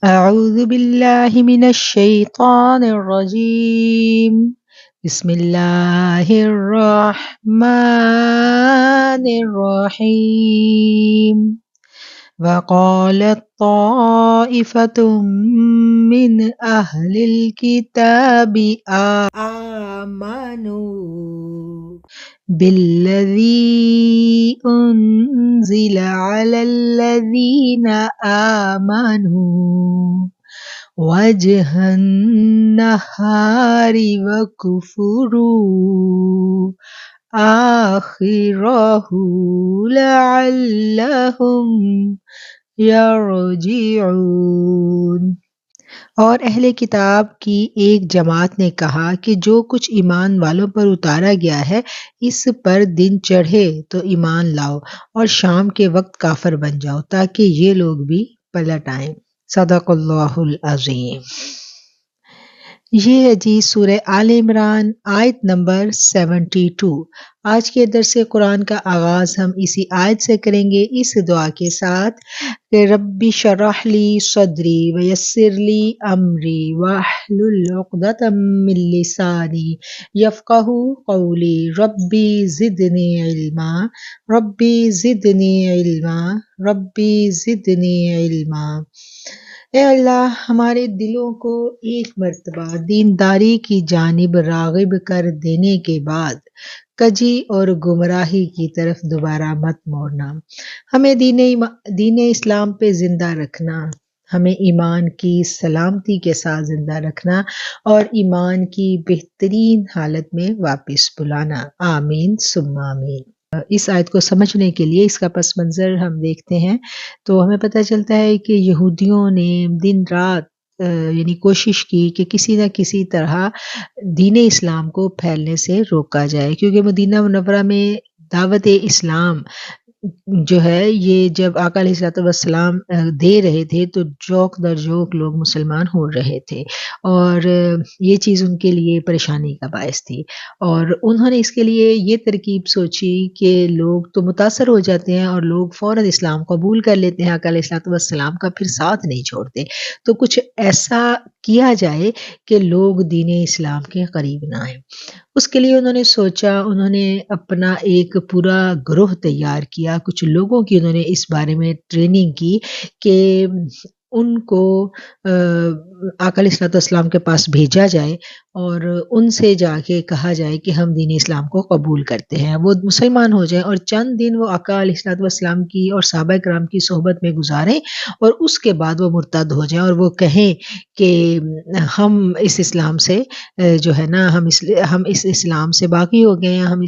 أعوذ بالله من الشيطان الرجيم. بسم الله الرحمن الرحيم. وقالت طائفة من أهل الكتاب آمنوا بالذي أنزل على الذين آمنوا وجه النهار وكفروا آخره لعلهم یرجعون۔ اور اہل کتاب کی ایک جماعت نے کہا کہ جو کچھ ایمان والوں پر اتارا گیا ہے اس پر دن چڑھے تو ایمان لاؤ اور شام کے وقت کافر بن جاؤ تاکہ یہ لوگ بھی پلٹ آئیں۔ صدق اللہ العظیم۔ یہ ہے جی سورہ آل عمران آیت نمبر 72۔ آج کے درس قرآن کا آغاز ہم اسی آیت سے کریں گے اس دعا کے ساتھ کہ رب شرح لی صدری ویسر لی امری واحلل عقدۃ من لسانی یفقہوا قولی ربی زدنی علما ربی زدنی علما ربی زدنی علما۔ اے اللہ ہمارے دلوں کو ایک مرتبہ دینداری کی جانب راغب کر دینے کے بعد کجی اور گمراہی کی طرف دوبارہ مت موڑنا، ہمیں دین اسلام پہ زندہ رکھنا، ہمیں ایمان کی سلامتی کے ساتھ زندہ رکھنا اور ایمان کی بہترین حالت میں واپس بلانا، آمین ثم آمین۔ اس آیت کو سمجھنے کے لیے اس کا پس منظر ہم دیکھتے ہیں تو ہمیں پتہ چلتا ہے کہ یہودیوں نے دن رات یعنی کوشش کی کہ کسی نہ کسی طرح دین اسلام کو پھیلنے سے روکا جائے، کیونکہ مدینہ منورہ میں دعوت اسلام جو ہے یہ جب آقا علیہ الصلوۃ والسلام دے رہے تھے تو جوک در جوک لوگ مسلمان ہو رہے تھے اور یہ چیز ان کے لیے پریشانی کا باعث تھی، اور انہوں نے اس کے لیے یہ ترکیب سوچی کہ لوگ تو متاثر ہو جاتے ہیں اور لوگ فوراً اسلام قبول کر لیتے ہیں، آقا علیہ الصلوۃ والسلام کا پھر ساتھ نہیں چھوڑتے، تو کچھ ایسا کیا جائے کہ لوگ دین اسلام کے قریب نہ آئیں۔ اس کے لیے انہوں نے سوچا، انہوں نے اپنا ایک پورا گروہ تیار کیا، کچھ لوگوں کی انہوں نے اس بارے میں ٹریننگ کی کہ ان کو آقا علیہ الصلوۃ والسلام کے پاس بھیجا جائے اور ان سے جا کے کہا جائے کہ ہم دین اسلام کو قبول کرتے ہیں، وہ مسلمان ہو جائیں اور چند دن وہ آقا علیہ الصلوۃ والسلام کی اور صحابہ کرام کی صحبت میں گزاریں اور اس کے بعد وہ مرتد ہو جائیں اور وہ کہیں کہ ہم اس اسلام سے جو ہے نا ہم اس اسلام سے باقی ہو گئے ہیں، ہم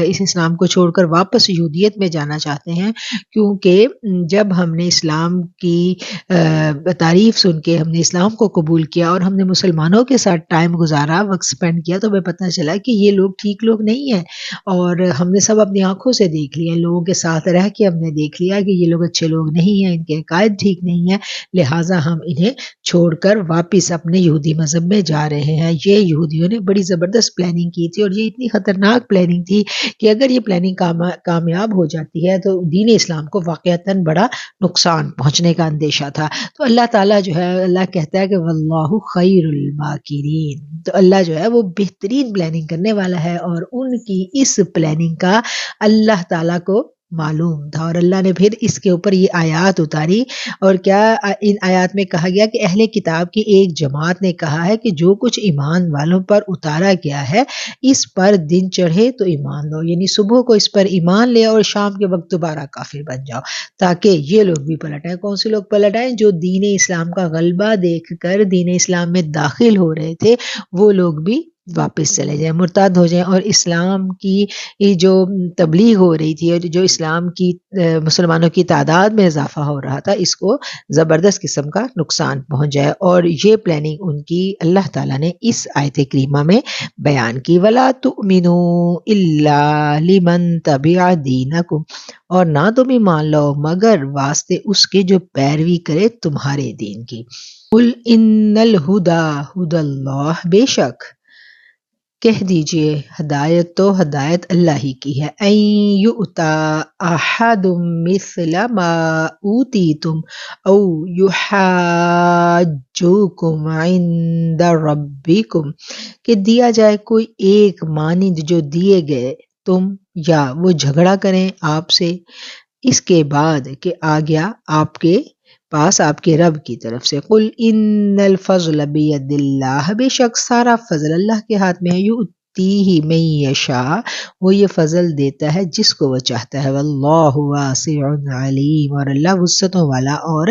اس اسلام کو چھوڑ کر واپس یہودیت میں جانا چاہتے ہیں، کیونکہ جب ہم نے اسلام کی تعریف سن کے ہم نے اسلام کو قبول کیا اور ہم نے مسلمانوں کے ساتھ ٹائم گزارا، وقت سپینڈ کیا، تو ہمیں پتہ چلا کہ یہ لوگ ٹھیک لوگ نہیں ہیں، اور ہم نے سب اپنی آنکھوں سے دیکھ لیا، لوگوں کے ساتھ رہ کے ہم نے دیکھ لیا کہ یہ لوگ اچھے لوگ نہیں ہیں، ان کے عقائد ٹھیک نہیں ہیں، لہٰذا ہم انہیں چھوڑ کر واپس اپنے یہودی مذہب میں جا رہے ہیں۔ یہ یہودیوں نے بڑی زبردست پلاننگ کی تھی اور یہ اتنی خطرناک پلاننگ تھی کہ اگر یہ پلاننگ کامیاب ہو جاتی ہے تو دین اسلام کو واقعتاً بڑا نقصان پہنچنے کا اندیشہ تھا۔ تو اللہ تعالیٰ جو ہے، اللہ کہتا ہے کہ واللہ خیر الماکرین، تو اللہ جو ہے وہ بہترین پلاننگ کرنے والا ہے، اور ان کی اس پلاننگ کا اللہ تعالیٰ کو معلوم تھا، اور اللہ نے پھر اس کے اوپر یہ آیات اتاری، اور کیا ان آیات میں کہا گیا کہ اہل کتاب کی ایک جماعت نے کہا ہے کہ جو کچھ ایمان والوں پر اتارا گیا ہے اس پر دن چڑھے تو ایمان لو، یعنی صبح کو اس پر ایمان لے اور شام کے وقت دوبارہ کافر بن جاؤ تاکہ یہ لوگ بھی پلٹ آئیں۔ کون سے لوگ پلٹ آئیں؟ جو دین اسلام کا غلبہ دیکھ کر دین اسلام میں داخل ہو رہے تھے وہ لوگ بھی واپس چلے جائیں، مرتد ہو جائیں، اور اسلام کی جو تبلیغ ہو رہی تھی اور جو اسلام کی مسلمانوں کی تعداد میں اضافہ ہو رہا تھا اس کو زبردست قسم کا نقصان پہنچ جائے، اور یہ پلاننگ ان کی اللہ تعالیٰ نے اس آیت کریمہ میں بیان کی۔ وَلَا تُؤْمِنُوا إِلَّا لِمَن تَبِعَ دِينَكُمْ، اور نہ تم ایمان لو مگر واسطے اس کے جو پیروی کرے تمہارے دین کی۔ قُلْ إِنَّ الْهُدَى هُدَى اللَّهِ، بے شک کہہ دیجئے ہدایت تو ہدایت اللہ ہی کی ہے۔ این یؤتا احد مثل ما اوتیتم او یحاجوکم عند ربکم، کہ دیا جائے کوئی ایک مانند جو دیے گئے تم، یا وہ جھگڑا کریں آپ سے اس کے بعد کہ آ گیا آپ کے پاس آپ کے رب کی طرف سے۔ قل ان الفضل بید اللہ، بے شک سارا فضل اللہ کے ہاتھ میں ہے، یؤتیہ من یشاء، وہ یہ فضل دیتا ہے جس کو وہ چاہتا ہے، واللہ واسع علیم، اور اللہ وسعتوں والا اور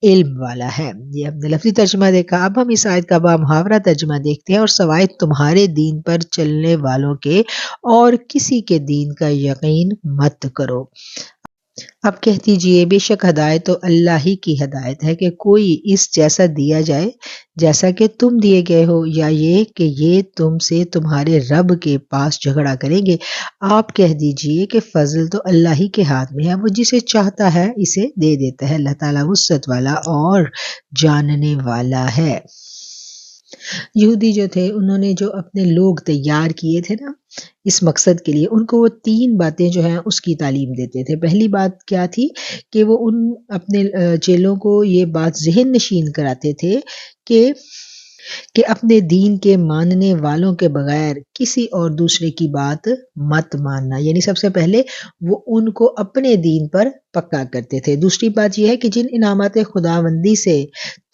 علم والا ہے۔ یہ ہم نے لفظی ترجمہ دیکھا، اب ہم اس آیت کا محاورہ ترجمہ دیکھتے ہیں۔ اور سوائے تمہارے دین پر چلنے والوں کے اور کسی کے دین کا یقین مت کرو۔ اب کہہ دیجئے بے شک ہدایت تو اللہ ہی کی ہدایت ہے، کہ کوئی اس جیسا دیا جائے جیسا کہ تم دیے گئے ہو، یا یہ کہ یہ تم سے تمہارے رب کے پاس جھگڑا کریں گے۔ آپ کہہ دیجئے کہ فضل تو اللہ ہی کے ہاتھ میں ہے، وہ جسے چاہتا ہے اسے دے دیتا ہے، اللہ تعالیٰ وسعت والا اور جاننے والا ہے۔ یہودی جو تھے انہوں نے جو اپنے لوگ تیار کیے تھے نا اس مقصد کے لیے، ان کو وہ 3 باتیں جو ہیں اس کی تعلیم دیتے تھے۔ پہلی بات کیا تھی کہ وہ ان اپنے چیلوں کو یہ بات ذہن نشین کراتے تھے کہ اپنے دین کے ماننے والوں کے بغیر کسی اور دوسرے کی بات مت ماننا، یعنی سب سے پہلے وہ ان کو اپنے دین پر پکا کرتے تھے۔ دوسری بات یہ ہے کہ جن انعامات خداوندی سے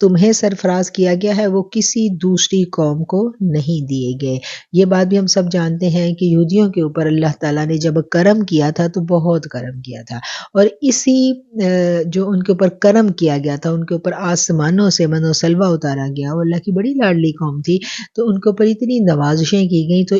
تمہیں سرفراز کیا گیا ہے وہ کسی دوسری قوم کو نہیں دیے گئے۔ یہ بات بھی ہم سب جانتے ہیں کہ یہودیوں کے اوپر اللہ تعالیٰ نے جب کرم کیا تھا تو بہت کرم کیا تھا، اور اسی جو ان کے اوپر کرم کیا گیا تھا، ان کے اوپر آسمانوں سے من و سلوہ اتارا گیا، وہ اللہ کی بڑی لاڈلی قوم تھی، تو ان کے اوپر اتنی نوازشیں کی گئیں، تو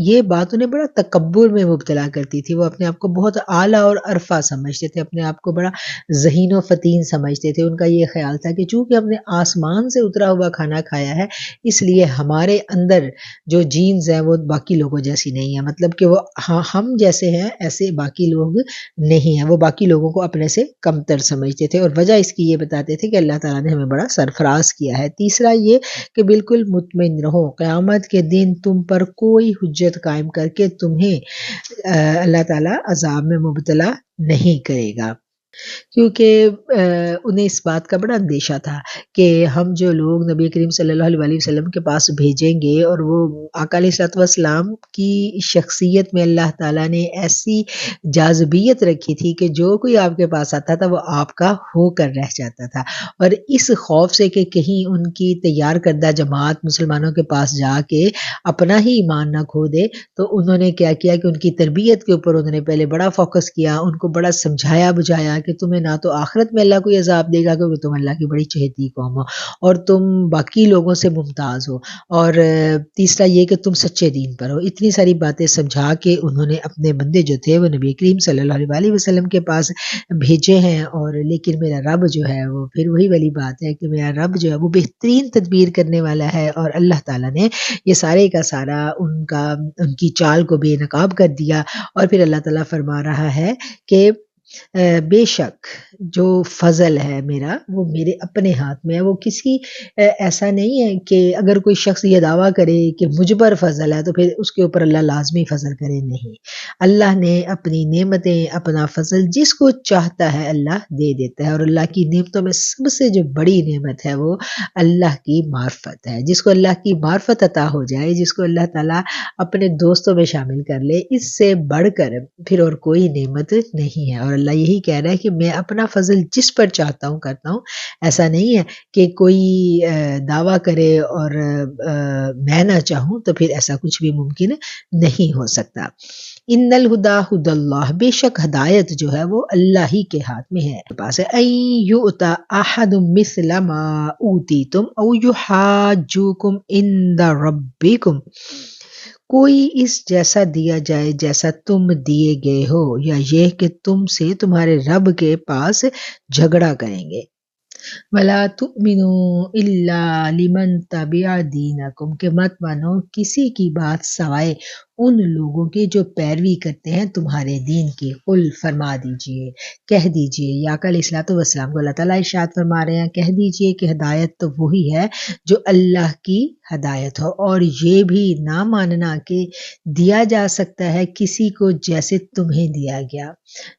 یہ بات انہیں بڑا تکبر میں مبتلا کرتی تھی۔ وہ اپنے آپ کو بہت اعلیٰ اور عرفہ سمجھتے تھے، اپنے آپ کو بڑا ذہین و فطین سمجھتے تھے۔ ان کا یہ خیال تھا کہ چونکہ ہم نے آسمان سے اترا ہوا کھانا کھایا ہے، اس لیے ہمارے اندر جو جینز ہیں وہ باقی لوگوں جیسی نہیں ہیں، مطلب کہ وہ ہم جیسے ہیں ایسے باقی لوگ نہیں ہیں، وہ باقی لوگوں کو اپنے سے کمتر سمجھتے تھے، اور وجہ اس کی یہ بتاتے تھے کہ اللہ تعالیٰ نے ہمیں بڑا سرفراز کیا ہے۔ تیسرا یہ کہ بالکل مطمئن رہو، قیامت کے دن تم پر کوئی حجت قائم کر کے تمہیں اللہ تعالیٰ عذاب میں مبتلا نہیں کرے گا، کیونکہ انہیں اس بات کا بڑا اندیشہ تھا کہ ہم جو لوگ نبی کریم صلی اللہ علیہ وسلم کے پاس بھیجیں گے، اور وہ آقا علیہ الصلوۃ والسلام کی شخصیت میں اللہ تعالیٰ نے ایسی جاذبیت رکھی تھی کہ جو کوئی آپ کے پاس آتا تھا وہ آپ کا ہو کر رہ جاتا تھا، اور اس خوف سے کہ کہیں ان کی تیار کردہ جماعت مسلمانوں کے پاس جا کے اپنا ہی ایمان نہ کھو دے، تو انہوں نے کیا کیا کہ ان کی تربیت کے اوپر انہوں نے پہلے بڑا فوکس کیا، ان کو بڑا سمجھایا بجھایا کہ تمہیں نہ تو آخرت میں اللہ کوئی عذاب دے گا کیونکہ تم اللہ کی بڑی چہیتی قوم ہو، اور تم باقی لوگوں سے ممتاز ہو، اور تیسرا یہ کہ تم سچے دین پر ہو۔ اتنی ساری باتیں سمجھا کے انہوں نے اپنے بندے جو تھے وہ نبی کریم صلی اللہ علیہ وسلم کے پاس بھیجے ہیں، اور لیکن میرا رب جو ہے وہ پھر وہی والی بات ہے کہ میرا رب جو ہے وہ بہترین تدبیر کرنے والا ہے، اور اللہ تعالیٰ نے یہ سارے کا سارا ان کی چال کو بے نقاب کر دیا، اور پھر اللہ تعالیٰ فرما رہا ہے کہ بے شک جو فضل ہے میرا وہ میرے اپنے ہاتھ میں ہے، وہ کسی ایسا نہیں ہے کہ اگر کوئی شخص یہ دعویٰ کرے کہ مجھ پر فضل ہے تو پھر اس کے اوپر اللہ لازمی فضل کرے، نہیں، اللہ نے اپنی نعمتیں اپنا فضل جس کو چاہتا ہے اللہ دے دیتا ہے، اور اللہ کی نعمتوں میں سب سے جو بڑی نعمت ہے وہ اللہ کی معرفت ہے۔ جس کو اللہ کی معرفت عطا ہو جائے، جس کو اللہ تعالیٰ اپنے دوستوں میں شامل کر لے، اس سے بڑھ کر پھر اور کوئی نعمت نہیں ہے، اور اللہ یہی کہہ رہا ہے کہ میں اپنا فضل جس پر چاہتا ہوں کرتا ہوں، ایسا نہیں ہے کہ کوئی دعویٰ کرے اور میں نہ چاہوں تو پھر ایسا کچھ بھی ممکن نہیں ہو سکتا۔ ان الہدی ھدی اللہ، بے شک ہدایت جو ہے وہ اللہ ہی کے ہاتھ میں ہے، پاس ہے۔ ان یؤتی احد مثل ما اوتیتم او یحاجوکم عند ربکم، کوئی اس جیسا دیا جائے جیسا تم دیے گئے ہو، یا یہ کہ تم سے تمہارے رب کے پاس جھگڑا کریں گے۔ وَلَا تُؤْمِنُوا إِلَّا لِمَنْ تَبِعَ دِينَكُمْ، کہ مت مانو کسی کی بات سوائے ان لوگوں کی جو پیروی کرتے ہیں تمہارے دین کی۔ قل فرما دیجئے، کہہ دیجئے، یا علیہ الصلوۃ والسلام کو اللہ تعالیٰ ارشاد فرما رہے ہیں، کہہ دیجئے کہ ہدایت تو وہی ہے جو اللہ کی ہدایت ہو، اور یہ بھی نہ ماننا کہ دیا جا سکتا ہے کسی کو جیسے تمہیں دیا گیا،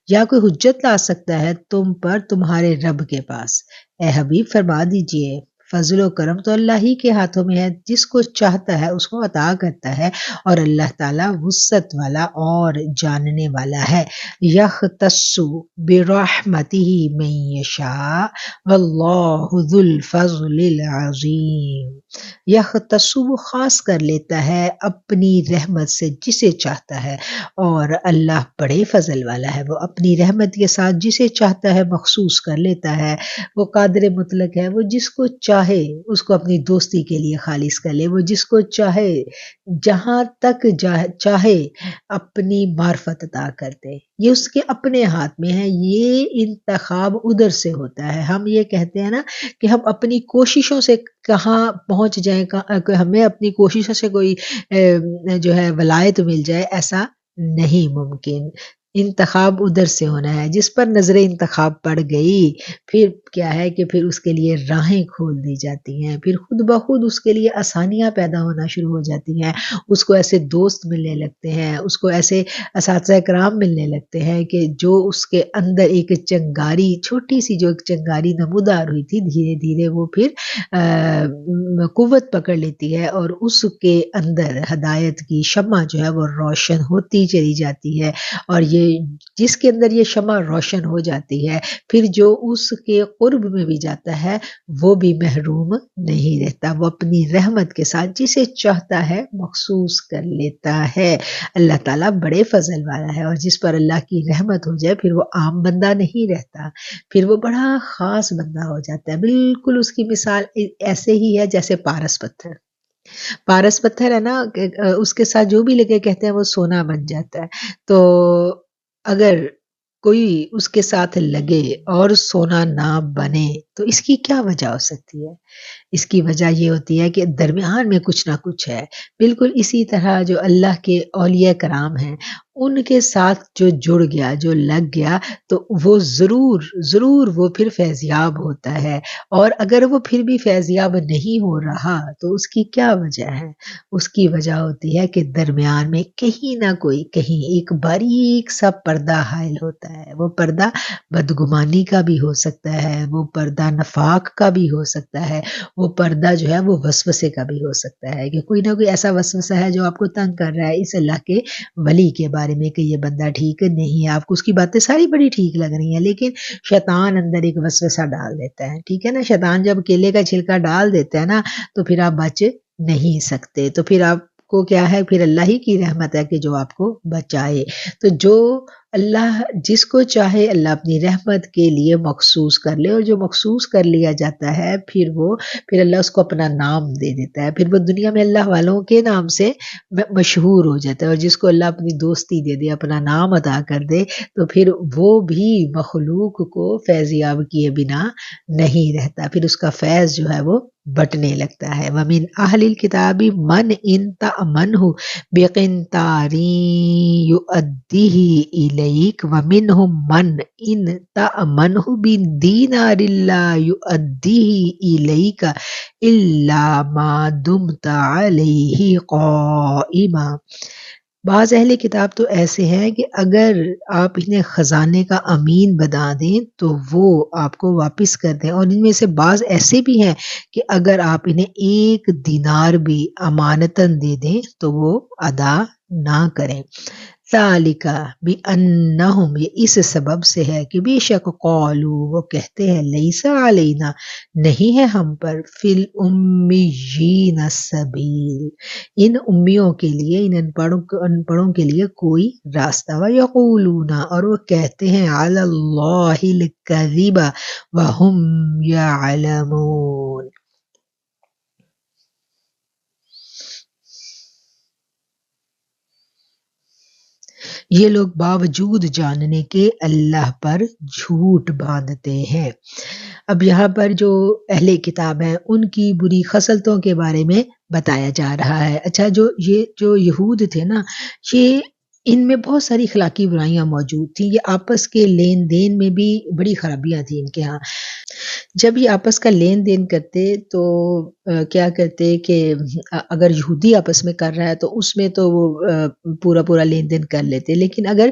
یا کوئی حجت لا سکتا ہے تم پر تمہارے رب کے پاس۔ اے حبیب فرما دیجئے، فضل و کرم تو اللہ ہی کے ہاتھوں میں ہے، جس کو چاہتا ہے اس کو عطا کرتا ہے، اور اللہ تعالیٰ وسعت والا اور جاننے والا ہے۔ یختص برحمتہ من یشاء واللہ ذو الفضل العظیم۔ یختص وہ خاص کر لیتا ہے اپنی رحمت سے جسے چاہتا ہے، اور اللہ بڑے فضل والا ہے، وہ اپنی رحمت کے ساتھ جسے چاہتا ہے مخصوص کر لیتا ہے۔ وہ قادر مطلق ہے، وہ جس کو چاہے اس کو اپنی دوستی کے لیے خالص کر لے، وہ جس کو چاہے جہاں تک چاہے اپنی معرفت عطا کر دے، یہ اس کے اپنے ہاتھ میں ہے۔ یہ انتخاب ادھر سے ہوتا ہے۔ ہم یہ کہتے ہیں نا کہ ہم اپنی کوششوں سے کہاں پہنچ جائیں، ہمیں اپنی کوششوں سے کوئی جو ہے ولایت مل جائے، ایسا نہیں ممکن۔ انتخاب ادھر سے ہونا ہے، جس پر نظر انتخاب پڑ گئی پھر کیا ہے کہ پھر اس کے لیے راہیں کھول دی جاتی ہیں، پھر خود بخود اس کے لیے آسانیاں پیدا ہونا شروع ہو جاتی ہیں، اس کو ایسے دوست ملنے لگتے ہیں، اس کو ایسے اساتذہ کرام ملنے لگتے ہیں کہ جو اس کے اندر ایک چنگاری، چھوٹی سی جو ایک چنگاری نمودار ہوئی تھی، دھیرے دھیرے وہ پھر قوت پکڑ لیتی ہے، اور اس کے اندر ہدایت کی شمع جو ہے وہ روشن ہوتی چلی جاتی ہے، اور یہ جس کے اندر یہ شمع روشن ہو جاتی ہے، پھر جو اس کے قرب میں بھی جاتا ہے وہ بھی محروم نہیں رہتا، وہ اپنی رحمت کے ساتھ جسے چاہتا ہے مخصوص کر لیتا ہے۔ اللہ تعالیٰ بڑے فضل والا ہے، اور جس پر اللہ کی رحمت ہو جائے پھر وہ عام بندہ نہیں رہتا، پھر وہ بڑا خاص بندہ ہو جاتا ہے۔ بالکل اس کی مثال ایسے ہی ہے جیسے پارس پتھر۔ پارس پتھر ہے نا، اس کے ساتھ جو بھی لگے کہتے ہیں وہ سونا بن جاتا ہے۔ تو اگر کوئی اس کے ساتھ لگے اور سونا نہ بنے تو اس کی کیا وجہ ہو سکتی ہے؟ اس کی وجہ یہ ہوتی ہے کہ درمیان میں کچھ نہ کچھ ہے۔ بالکل اسی طرح جو اللہ کے اولیاء کرام ہیں، ان کے ساتھ جو جڑ گیا، جو لگ گیا، تو وہ ضرور وہ پھر فیضیاب ہوتا ہے، اور اگر وہ پھر بھی فیضیاب نہیں ہو رہا تو اس کی کیا وجہ ہے؟ اس کی وجہ ہوتی ہے کہ درمیان میں کہیں نہ کوئی، کہیں ایک باریک سا پردہ حائل ہوتا ہے۔ وہ پردہ بدگمانی کا بھی ہو سکتا ہے، وہ پردہ نفاق کا بھی ہو سکتا ہے، وہ پردہ جو ہے وہ وسوسے کا بھی ہو سکتا ہے، کہ کوئی نہ کوئی ایسا وسوسہ ہے جو آپ کو تنگ کر رہا ہے اس اللہ کے ولی کے بارے میں کہ یہ بندہ ٹھیک نہیں ہے۔ آپ کو اس کی باتیں ساری بڑی ٹھیک لگ رہی ہیں، لیکن شیطان اندر ایک وسوسہ ڈال دیتا ہے، ٹھیک ہے نا۔ شیطان جب کیلے کا چھلکا ڈال دیتا ہے نا تو پھر آپ بچ نہیں سکتے، تو پھر آپ کو کیا ہے، پھر اللہ ہی کی رحمت ہے کہ جو آپ کو بچائے۔ تو جو اللہ جس کو چاہے اللہ اپنی رحمت کے لیے مخصوص کر لے، اور جو مخصوص کر لیا جاتا ہے پھر اللہ اس کو اپنا نام دے دیتا ہے، پھر وہ دنیا میں اللہ والوں کے نام سے مشہور ہو جاتا ہے، اور جس کو اللہ اپنی دوستی دے دے، اپنا نام عطا کر دے، تو پھر وہ بھی مخلوق کو فیضیاب کیے بنا نہیں رہتا، پھر اس کا فیض جو ہے وہ بٹنے لگتا ہے۔ وَمِنْ أَهْلِ الْكِتَابِ مَنْ إِنْ تَأْمَنْهُ بِقِنْطَارٍ يُؤَدِّهِ إِلَيْكَ وَمِنْهُمْ مَنْ إِنْ تَأْمَنْهُ بِدِينَارٍ لَا يُؤَدِّهِ إِلَيْكَ إِلَّا مَا دُمْتَ عَلَيْهِ قَائِمًا۔ بعض اہل کتاب تو ایسے ہیں کہ اگر آپ انہیں خزانے کا امین بنا دیں تو وہ آپ کو واپس کر دیں، اور ان میں سے بعض ایسے بھی ہیں کہ اگر آپ انہیں 1 دینار بھی امانتاً دے دیں تو وہ ادا نہ کریں۔ ذالک بِأَنَّهُمْ، یہ اس سبب سے ہے کہ بے شک قالوا، وہ کہتے ہیں، لیس علینا، نہیں ہے ہم پر، فی الامیین السبیل، ان امیوں کے لیے، ان ان پڑھوں کے لیے کوئی راستہ۔ وَیَقُولُونَ، اور وہ کہتے ہیں، عَلَى اللَّهِ الْکَذِبَ وَهُمْ یَعْلَمُونَ، یہ لوگ باوجود جاننے کے اللہ پر جھوٹ باندھتے ہیں۔ اب یہاں پر جو اہل کتاب ہیں ان کی بری خصلتوں کے بارے میں بتایا جا رہا ہے۔ اچھا، یہ جو یہود تھے نا، یہ ان میں بہت ساری اخلاقی برائیاں موجود تھیں، یہ آپس کے لین دین میں بھی بڑی خرابیاں تھیں ان کے ہاں۔ جب یہ آپس کا لین دین کرتے تو کیا کرتے کہ اگر یہودی آپس میں کر رہا ہے تو اس میں تو وہ پورا پورا لین دین کر لیتے، لیکن اگر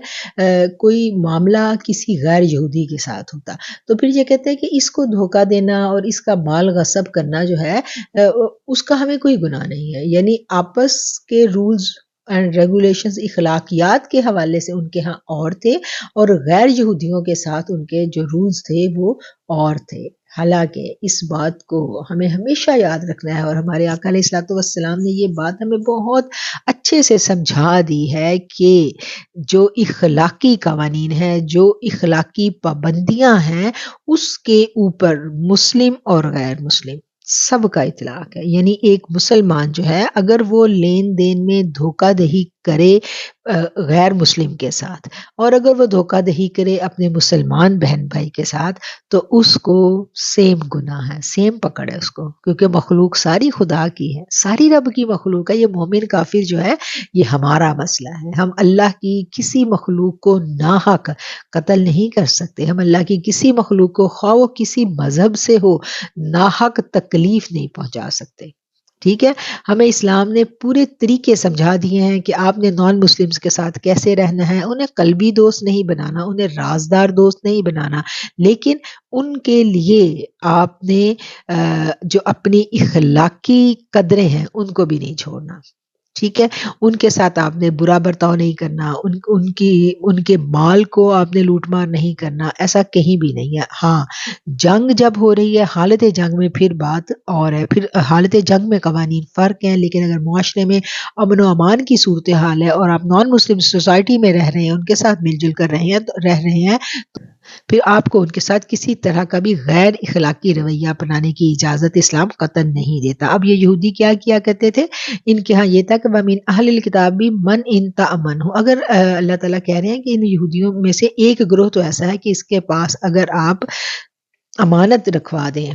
کوئی معاملہ کسی غیر یہودی کے ساتھ ہوتا تو پھر یہ کہتے ہیں کہ اس کو دھوکہ دینا اور اس کا مال غصب کرنا جو ہے اس کا ہمیں کوئی گناہ نہیں ہے۔ یعنی آپس کے رولز اینڈ ریگولیشنز، اخلاقیات کے حوالے سے ان کے ہاں اور تھے، اور غیر یہودیوں کے ساتھ ان کے جو رولز تھے وہ اور تھے۔ حالانکہ اس بات کو ہمیں ہمیشہ یاد رکھنا ہے، اور ہمارے آقا علیہ الصلوۃ والسلام نے یہ بات ہمیں بہت اچھے سے سمجھا دی ہے کہ جو اخلاقی قوانین ہیں، جو اخلاقی پابندیاں ہیں، اس کے اوپر مسلم اور غیر مسلم سب کا اطلاق ہے۔ یعنی ایک مسلمان جو ہے اگر وہ لین دین میں دھوکہ دہی کرے غیر مسلم کے ساتھ، اور اگر وہ دھوکہ دہی کرے اپنے مسلمان بہن بھائی کے ساتھ، تو اس کو سیم گناہ ہے، سیم پکڑ ہے اس کو، کیونکہ مخلوق ساری خدا کی ہے، ساری رب کی مخلوق ہے۔ یہ مومن کافر جو ہے یہ ہمارا مسئلہ ہے۔ ہم اللہ کی کسی مخلوق کو ناحق قتل نہیں کر سکتے، ہم اللہ کی کسی مخلوق کو خواہ وہ کسی مذہب سے ہو ناحق تکلیف نہیں پہنچا سکتے۔ ٹھیک ہے، ہمیں اسلام نے پورے طریقے سمجھا دیے ہیں کہ آپ نے نان مسلمز کے ساتھ کیسے رہنا ہے، انہیں قلبی دوست نہیں بنانا، انہیں رازدار دوست نہیں بنانا، لیکن ان کے لیے آپ نے جو اپنی اخلاقی قدریں ہیں ان کو بھی نہیں چھوڑنا۔ ٹھیک ہے، ان کے ساتھ آپ نے برا برتاؤ نہیں کرنا، ان کے مال کو آپ نے لوٹ مار نہیں کرنا، ایسا کہیں بھی نہیں ہے۔ ہاں، جنگ جب ہو رہی ہے، حالت جنگ میں پھر بات اور ہے، پھر حالت جنگ میں قوانین فرق ہیں، لیکن اگر معاشرے میں امن و امان کی صورتحال ہے اور آپ نان مسلم سوسائٹی میں رہ رہے ہیں، ان کے ساتھ مل جل کر رہ رہے ہیں، پھر آپ کو ان کے ساتھ کسی طرح کا بھی غیر اخلاقی رویہ اپنانے کی اجازت اسلام قطعاً نہیں دیتا۔ اب یہ یہودی کیا کیا کرتے تھے، ان کے ہاں یہ تھا کہ وَمِنْ أَهْلِ الْكِتَابِ مَنْ إِنْ تَأْمَنْهُ، اگر اللہ تعالیٰ کہہ رہے ہیں کہ ان یہودیوں میں سے ایک گروہ تو ایسا ہے کہ اس کے پاس اگر آپ امانت رکھوا دیں،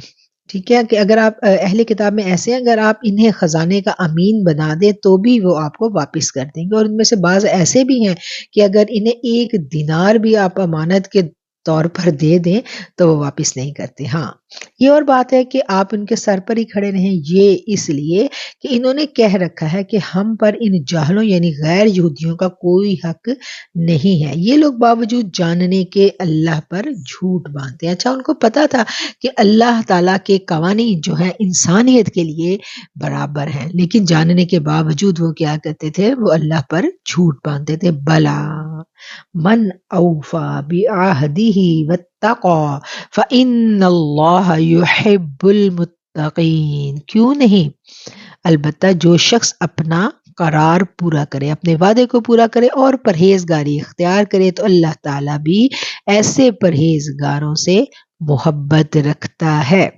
ٹھیک ہے، کہ اگر آپ اہل کتاب میں ایسے ہیں، اگر آپ انہیں خزانے کا امین بنا دیں تو بھی وہ آپ کو واپس کر دیں گے، اور ان میں سے بعض ایسے بھی ہیں کہ اگر انہیں ایک دینار بھی آپ امانت کے طور پر دے دیں تو وہ واپس نہیں کرتے۔ ہاں، یہ اور بات ہے کہ آپ ان کے سر پر ہی کھڑے رہیں، یہ اس لیے کہ انہوں نے کہہ رکھا ہے کہ ہم پر ان جاہلوں یعنی غیر یہودیوں کا کوئی حق نہیں ہے۔ یہ لوگ باوجود جاننے کے اللہ پر جھوٹ باندھتے ہیں۔ اچھا، ان کو پتا تھا کہ اللہ تعالیٰ کے قوانین جو ہیں انسانیت کے لیے برابر ہیں، لیکن جاننے کے باوجود وہ کیا کرتے تھے، وہ اللہ پر جھوٹ باندھتے تھے۔ بلا من اوفا بعہدہ واتقی فإن اللہ یحب المتقین، کیوں نہیں، البتہ جو شخص اپنا قرار پورا کرے، اپنے وعدے کو پورا کرے اور پرہیزگاری اختیار کرے تو اللہ تعالیٰ بھی ایسے پرہیزگاروں سے محبت رکھتا ہے۔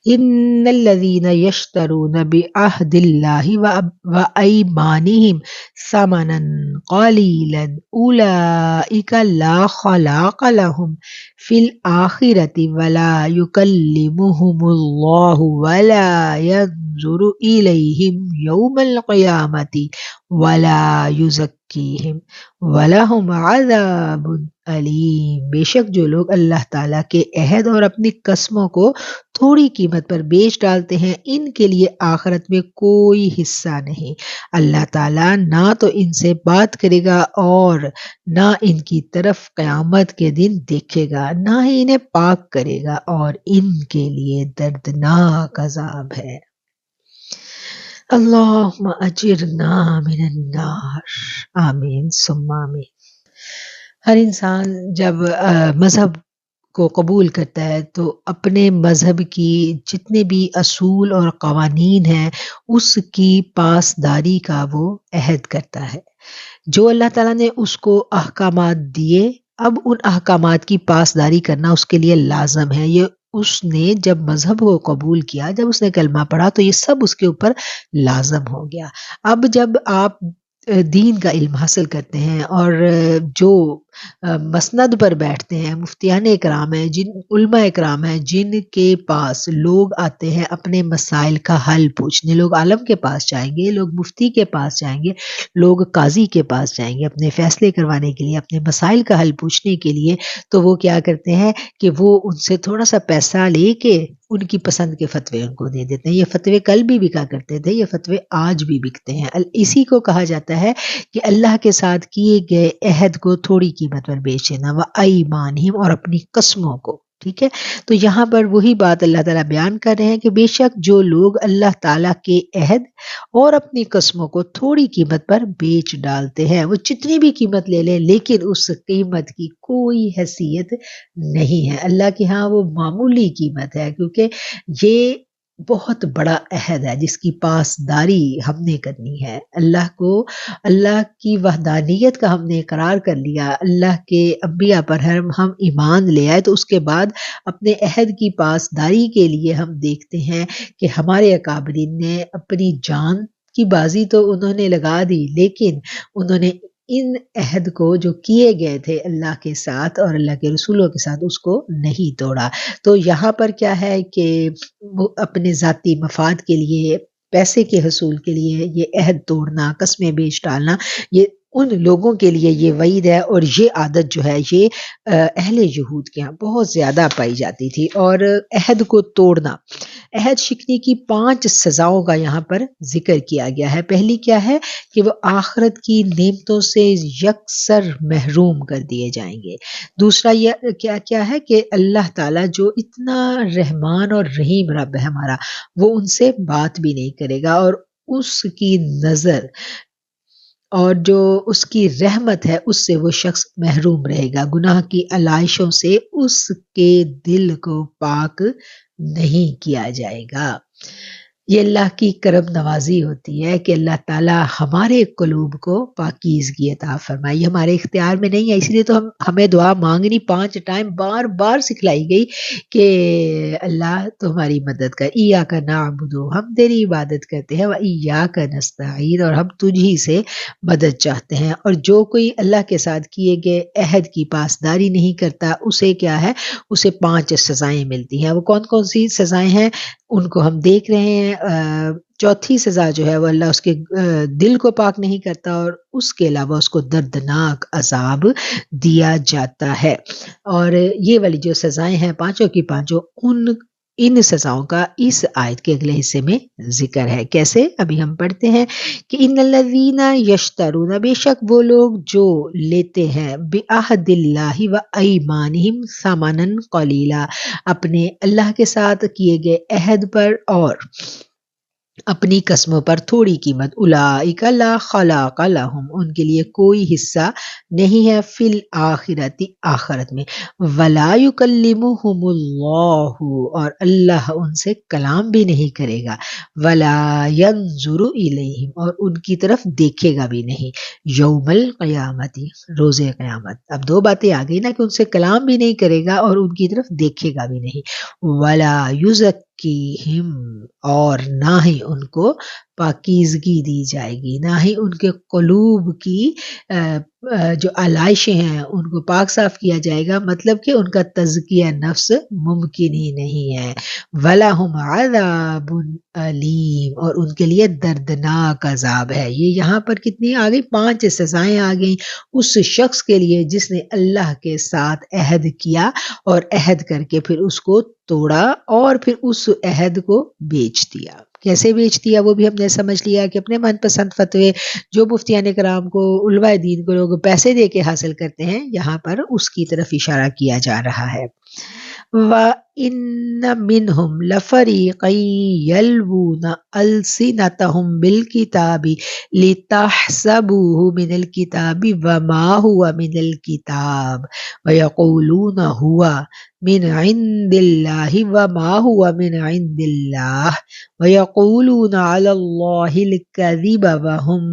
ان الذين يشترون بعهد الله وايمانهم ثمنا قليلا اولئك لا خلاق لهم في الاخره ولا يكلمهم الله ولا ينظر اليهم يوم القيامه ولا يزكيهم ولهم عذاب علیم، بے شک جو لوگ اللہ تعالیٰ کے عہد اور اپنی قسموں کو تھوڑی قیمت پر بیچ ڈالتے ہیں، ان کے لیے آخرت میں کوئی حصہ نہیں۔ اللہ تعالیٰ نہ تو ان سے بات کرے گا اور نہ ان کی طرف قیامت کے دن دیکھے گا، نہ ہی انہیں پاک کرے گا، اور ان کے لیے دردناک عذاب ہے۔ اللہم اجرنا من النار، آمین ثم آمین۔ ہر انسان جب مذہب کو قبول کرتا ہے تو اپنے مذہب کی جتنے بھی اصول اور قوانین ہیں اس کی پاسداری کا وہ عہد کرتا ہے۔ جو اللہ تعالیٰ نے اس کو احکامات دیے، اب ان احکامات کی پاسداری کرنا اس کے لیے لازم ہے۔ یہ اس نے جب مذہب کو قبول کیا، جب اس نے کلمہ پڑھا تو یہ سب اس کے اوپر لازم ہو گیا۔ اب جب آپ دین کا علم حاصل کرتے ہیں اور جو مسند پر بیٹھتے ہیں، مفتیان اکرام ہیں، جن علماء اکرام ہیں جن کے پاس لوگ آتے ہیں اپنے مسائل کا حل پوچھنے، لوگ عالم کے پاس جائیں گے، لوگ مفتی کے پاس جائیں گے، لوگ قاضی کے پاس جائیں گے اپنے فیصلے کروانے کے لیے، اپنے مسائل کا حل پوچھنے کے لیے، تو وہ کیا کرتے ہیں کہ وہ ان سے تھوڑا سا پیسہ لے کے ان کی پسند کے فتوے ان کو دے دیتے ہیں۔ یہ فتوے کل بھی بکا کرتے تھے، یہ فتوے آج بھی بکتے ہیں۔ اسی کو کہا جاتا ہے کہ اللہ کے ساتھ کیے گئے عہد کو تھوڑی قیمت پر بیچ دینا، وَأَيْمَانِهِمْ، اور اپنی قسموں کو، ٹھیک ہے۔ تو یہاں پر وہی بات اللہ تعالیٰ بیان کر رہے ہیں کہ بے شک جو لوگ اللہ تعالیٰ کے عہد اور اپنی قسموں کو تھوڑی قیمت پر بیچ ڈالتے ہیں، وہ جتنی بھی قیمت لے لیں لیکن اس قیمت کی کوئی حیثیت نہیں ہے اللہ کے ہاں، وہ معمولی قیمت ہے، کیونکہ یہ بہت بڑا عہد ہے جس کی پاسداری ہم نے کرنی ہے۔ اللہ کو، اللہ کی وحدانیت کا ہم نے اقرار کر لیا، اللہ کے انبیاء پر ہم ایمان لے آئے، تو اس کے بعد اپنے عہد کی پاسداری کے لیے ہم دیکھتے ہیں کہ ہمارے اکابرین نے اپنی جان کی بازی تو انہوں نے لگا دی، لیکن انہوں نے ان عہد کو جو کیے گئے تھے اللہ کے ساتھ اور اللہ کے رسولوں کے ساتھ، اس کو نہیں توڑا۔ تو یہاں پر کیا ہے کہ وہ اپنے ذاتی مفاد کے لیے، پیسے کے حصول کے لیے یہ عہد توڑنا، قسمیں بیچ ڈالنا، یہ ان لوگوں کے لیے یہ وعید ہے، اور یہ عادت جو ہے یہ اہل یہود کے ہاں بہت زیادہ پائی جاتی تھی۔ اور عہد کو توڑنا، عہد شکنی کی 5 سزاؤں کا یہاں پر ذکر کیا گیا ہے۔ پہلی کیا ہے کہ وہ آخرت کی نعمتوں سے یکسر محروم کر دیے جائیں گے۔ دوسرا یہ کیا ہے کہ اللہ تعالیٰ جو اتنا رحمان اور رحیم رب ہے ہمارا، وہ ان سے بات بھی نہیں کرے گا، اور اس کی نظر اور جو اس کی رحمت ہے اس سے وہ شخص محروم رہے گا، گناہ کی علائشوں سے اس کے دل کو پاک نہیں کیا جائے گا۔ یہ اللہ کی کرم نوازی ہوتی ہے کہ اللہ تعالیٰ ہمارے قلوب کو پاکیزگی عطا فرمائے، یہ ہمارے اختیار میں نہیں ہے، اس لیے تو ہمیں دعا مانگنی 5 ٹائم بار بار سکھلائی گئی کہ اللہ تو ہماری مدد کر، ایاک نعبد، ہم تیری عبادت کرتے ہیں، وایاک نستعین، اور ہم تجھ ہی سے مدد چاہتے ہیں۔ اور جو کوئی اللہ کے ساتھ کیے گئے عہد کی پاسداری نہیں کرتا، اسے کیا ہے، اسے 5 سزائیں ملتی ہیں۔ وہ کون کون سی سزائیں ہیں ان کو ہم دیکھ رہے ہیں۔ چوتھی سزا جو ہے وہ اللہ اس کے دل کو پاک نہیں کرتا، اور اس کے علاوہ اس کو دردناک عذاب دیا جاتا ہے۔ اور یہ والی جو سزائیں ہیں 5 کی 5، ان سزاؤں کا اس آیت کے اگلے حصے میں ذکر ہے۔ کیسے؟ ابھی ہم پڑھتے ہیں کہ ان الذین یشترون، بے شک وہ لوگ جو لیتے ہیں، بعہد اللہ و ایمانہم ثمنا قلیلا، اپنے اللہ کے ساتھ کیے گئے عہد پر اور اپنی قسموں پر تھوڑی قیمت، اولئک لا خلاق لہم، ان کے لیے کوئی حصہ نہیں ہے فی الآخرۃ، آخرت میں، ولا یکلمہم اللہ، اور اللہ ان سے کلام بھی نہیں کرے گا، ولا ینظر الیہم، اور ان کی طرف دیکھے گا بھی نہیں، یوم القیامت، روز قیامت۔ اب 2 باتیں آ گئی نا کہ ان سے کلام بھی نہیں کرے گا اور ان کی طرف دیکھے گا بھی نہیں، ولا یزکیہم، اور نہ ہی ان کو پاکیزگی دی جائے گی، نہ ہی ان کے قلوب کی جو علائشیں ہیں ان کو پاک صاف کیا جائے گا، مطلب کہ ان کا تزکیہ نفس ممکن ہی نہیں ہے۔ وَلَهُمْ عَذَابٌ علیم، اور ان کے لیے دردناک عذاب ہے۔ یہ یہاں پر کتنی آ گئی؟ 5 سزائیں آ گئیں اس شخص کے لیے جس نے اللہ کے ساتھ عہد کیا اور عہد کر کے پھر اس کو توڑا اور پھر اس عہد کو بیچ دیا۔ کیسے بیچ دیا وہ بھی ہم نے سمجھ لیا کہ اپنے من پسند فتوے جو مفتیان کرام کو، علماء دین کو لوگ پیسے دے کے حاصل کرتے ہیں، یہاں پر اس کی طرف اشارہ کیا جا رہا ہے۔ وَإِنَّ مِنْهُمْ لَفَرِيقًا يَلْوُونَ أَلْسِنَتَهُمْ بِالْكِتَابِ لِتَحْسَبُوهُ مِنَ الْكِتَابِ وَمَا هُوَ مِنَ الْكِتَابِ وَيَقُولُونَ هُوَ من عند اللہ وما هو من عند اللہ ویقولون علی اللہ الکذب وهم